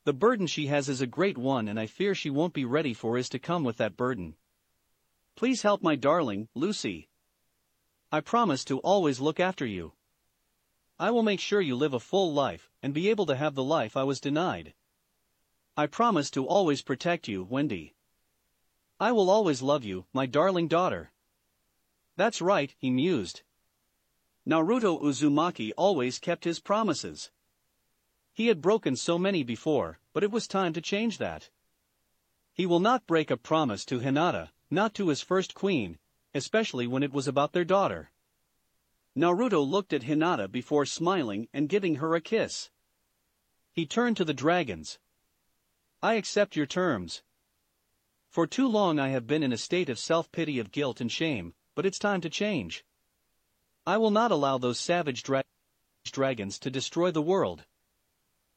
The burden she has is a great one, and I fear she won't be ready for is to come with that burden. Please help my darling, Lucy. I promise to always look after you. I will make sure you live a full life, and be able to have the life I was denied. I promise to always protect you, Wendy. I will always love you, my darling daughter. That's right, he mused. Naruto Uzumaki always kept his promises. He had broken so many before, but it was time to change that. He will not break a promise to Hinata, not to his first queen, especially when it was about their daughter. Naruto looked at Hinata before smiling and giving her a kiss. He turned to the dragons. I accept your terms. For too long I have been in a state of self-pity, of guilt and shame, but it's time to change. I will not allow those savage dragons to destroy the world.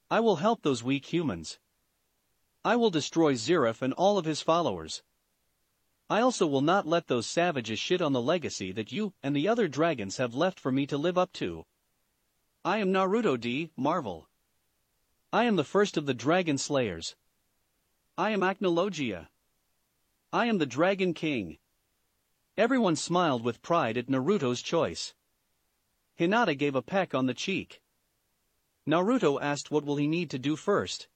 I will help those weak humans. I will destroy Zeref and all of his followers. I also will not let those savages shit on the legacy that you and the other dragons have left for me to live up to. I am Naruto D. Marvel. I am the first of the dragon slayers. I am Acnologia. I am the Dragon King. Everyone smiled with pride at Naruto's choice. Hinata gave a peck on the cheek. Naruto asked what will he need to do first.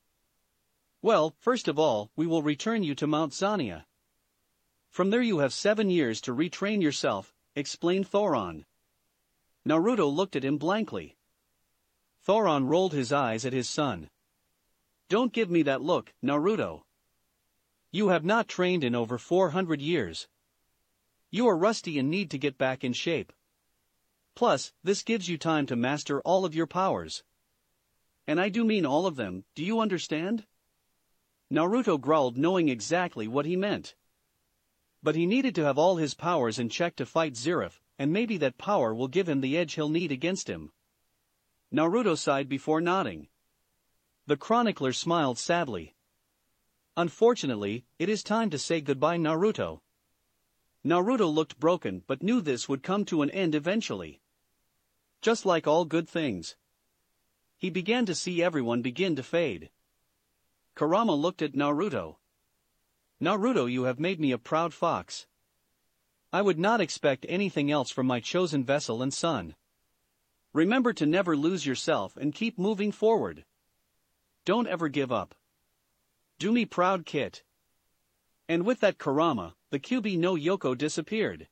Well, first of all, we will return you to Mount Zania. From there you have 7 years to retrain yourself, explained Thoron. Naruto looked at him blankly. Thoron rolled his eyes at his son. Don't give me that look, Naruto. You have not trained in over 400 years. You are rusty and need to get back in shape. Plus, this gives you time to master all of your powers. And I do mean all of them, do you understand? Naruto growled, knowing exactly what he meant. But he needed to have all his powers in check to fight Zeref, and maybe that power will give him the edge he'll need against him. Naruto sighed before nodding. The chronicler smiled sadly. Unfortunately, it is time to say goodbye, Naruto. Naruto looked broken but knew this would come to an end eventually. Just like all good things. He began to see everyone begin to fade. Kurama looked at Naruto. Naruto, you have made me a proud fox. I would not expect anything else from my chosen vessel and son. Remember to never lose yourself and keep moving forward. Don't ever give up. Do me proud, Kit. And with that Kurama, the Kyuubi no Yoko disappeared.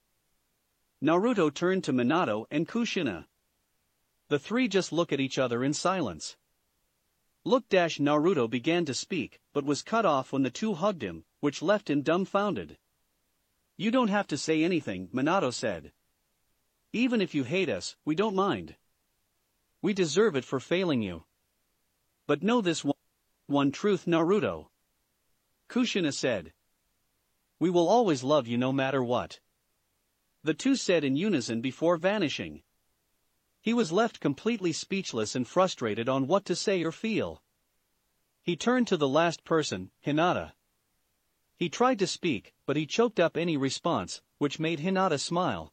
Naruto turned to Minato and Kushina. The three just look at each other in silence. Naruto began to speak, but was cut off when the two hugged him, which left him dumbfounded. You don't have to say anything, Minato said. Even if you hate us, we don't mind. We deserve it for failing you. But know this one truth, Naruto. Kushina said. We will always love you no matter what. The two said in unison before vanishing. He was left completely speechless and frustrated on what to say or feel. He turned to the last person, Hinata. He tried to speak, but he choked up any response, which made Hinata smile.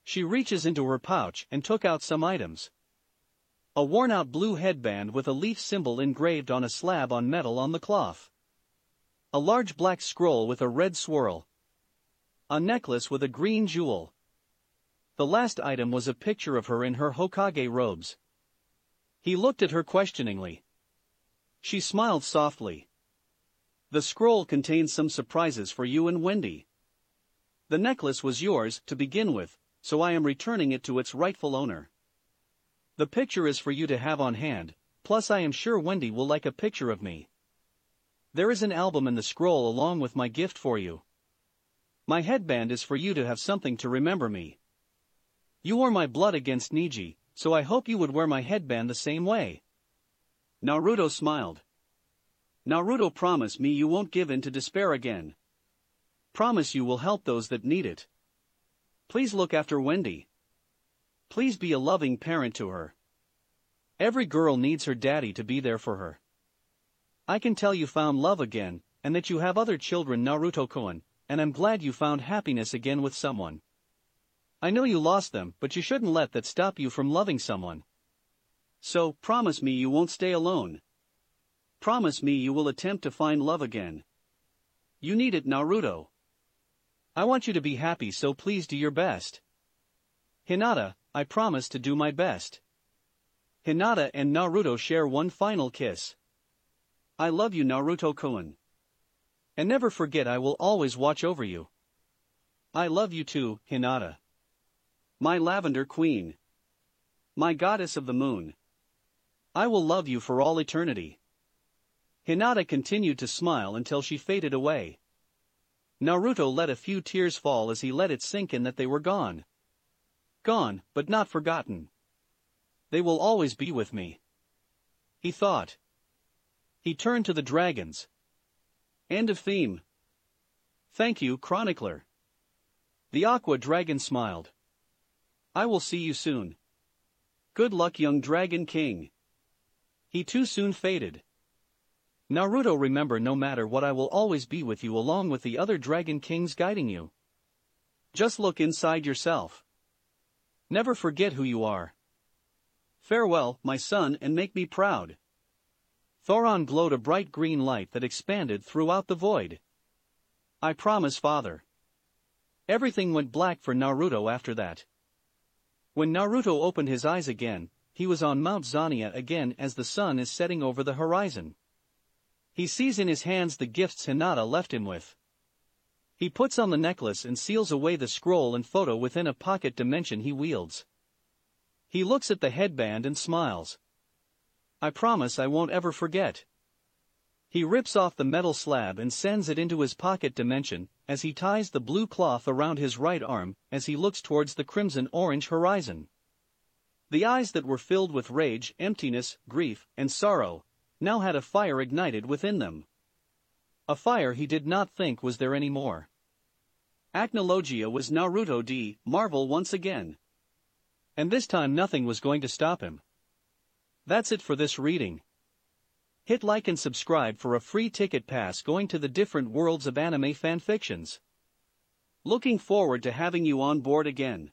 She reaches into her pouch and took out some items. A worn-out blue headband with a leaf symbol engraved on a slab on metal on the cloth. A large black scroll with a red swirl. A necklace with a green jewel. The last item was a picture of her in her Hokage robes. He looked at her questioningly. She smiled softly. The scroll contains some surprises for you and Wendy. The necklace was yours to begin with, so I am returning it to its rightful owner. The picture is for you to have on hand, plus I am sure Wendy will like a picture of me. There is an album in the scroll along with my gift for you. My headband is for you to have something to remember me. You wore my blood against Neji, so I hope you would wear my headband the same way. Naruto smiled. Naruto, promise me you won't give in to despair again. Promise you will help those that need it. Please look after Wendy. Please be a loving parent to her. Every girl needs her daddy to be there for her. I can tell you found love again, and that you have other children, Naruto-kun, and I'm glad you found happiness again with someone. I know you lost them, but you shouldn't let that stop you from loving someone. So, promise me you won't stay alone. Promise me you will attempt to find love again. You need it, Naruto. I want you to be happy, so please do your best. Hinata, I promise to do my best. Hinata and Naruto share one final kiss. I love you, Naruto-kun. And never forget I will always watch over you. I love you too, Hinata. My lavender queen. My goddess of the moon. I will love you for all eternity. Hinata continued to smile until she faded away. Naruto let a few tears fall as he let it sink in that they were gone. Gone, but not forgotten. They will always be with me. He thought. He turned to the dragons. End of theme. Thank you, chronicler. The Aqua Dragon smiled. I will see you soon. Good luck, young Dragon King. He too soon faded. Naruto, remember, no matter what, I will always be with you along with the other Dragon Kings guiding you. Just look inside yourself. Never forget who you are. Farewell, my son, and make me proud. Thoron glowed a bright green light that expanded throughout the void. I promise, father. Everything went black for Naruto after that. When Naruto opened his eyes again, he was on Mount Zania again as the sun is setting over the horizon. He sees in his hands the gifts Hinata left him with. He puts on the necklace and seals away the scroll and photo within a pocket dimension he wields. He looks at the headband and smiles. I promise I won't ever forget. He rips off the metal slab and sends it into his pocket dimension, as he ties the blue cloth around his right arm as he looks towards the crimson-orange horizon. The eyes that were filled with rage, emptiness, grief, and sorrow, now had a fire ignited within them. A fire he did not think was there anymore. Acnologia was Naruto D. Marvel once again. And this time nothing was going to stop him. That's it for this reading. Hit like and subscribe for a free ticket pass going to the different worlds of anime fanfictions. Looking forward to having you on board again.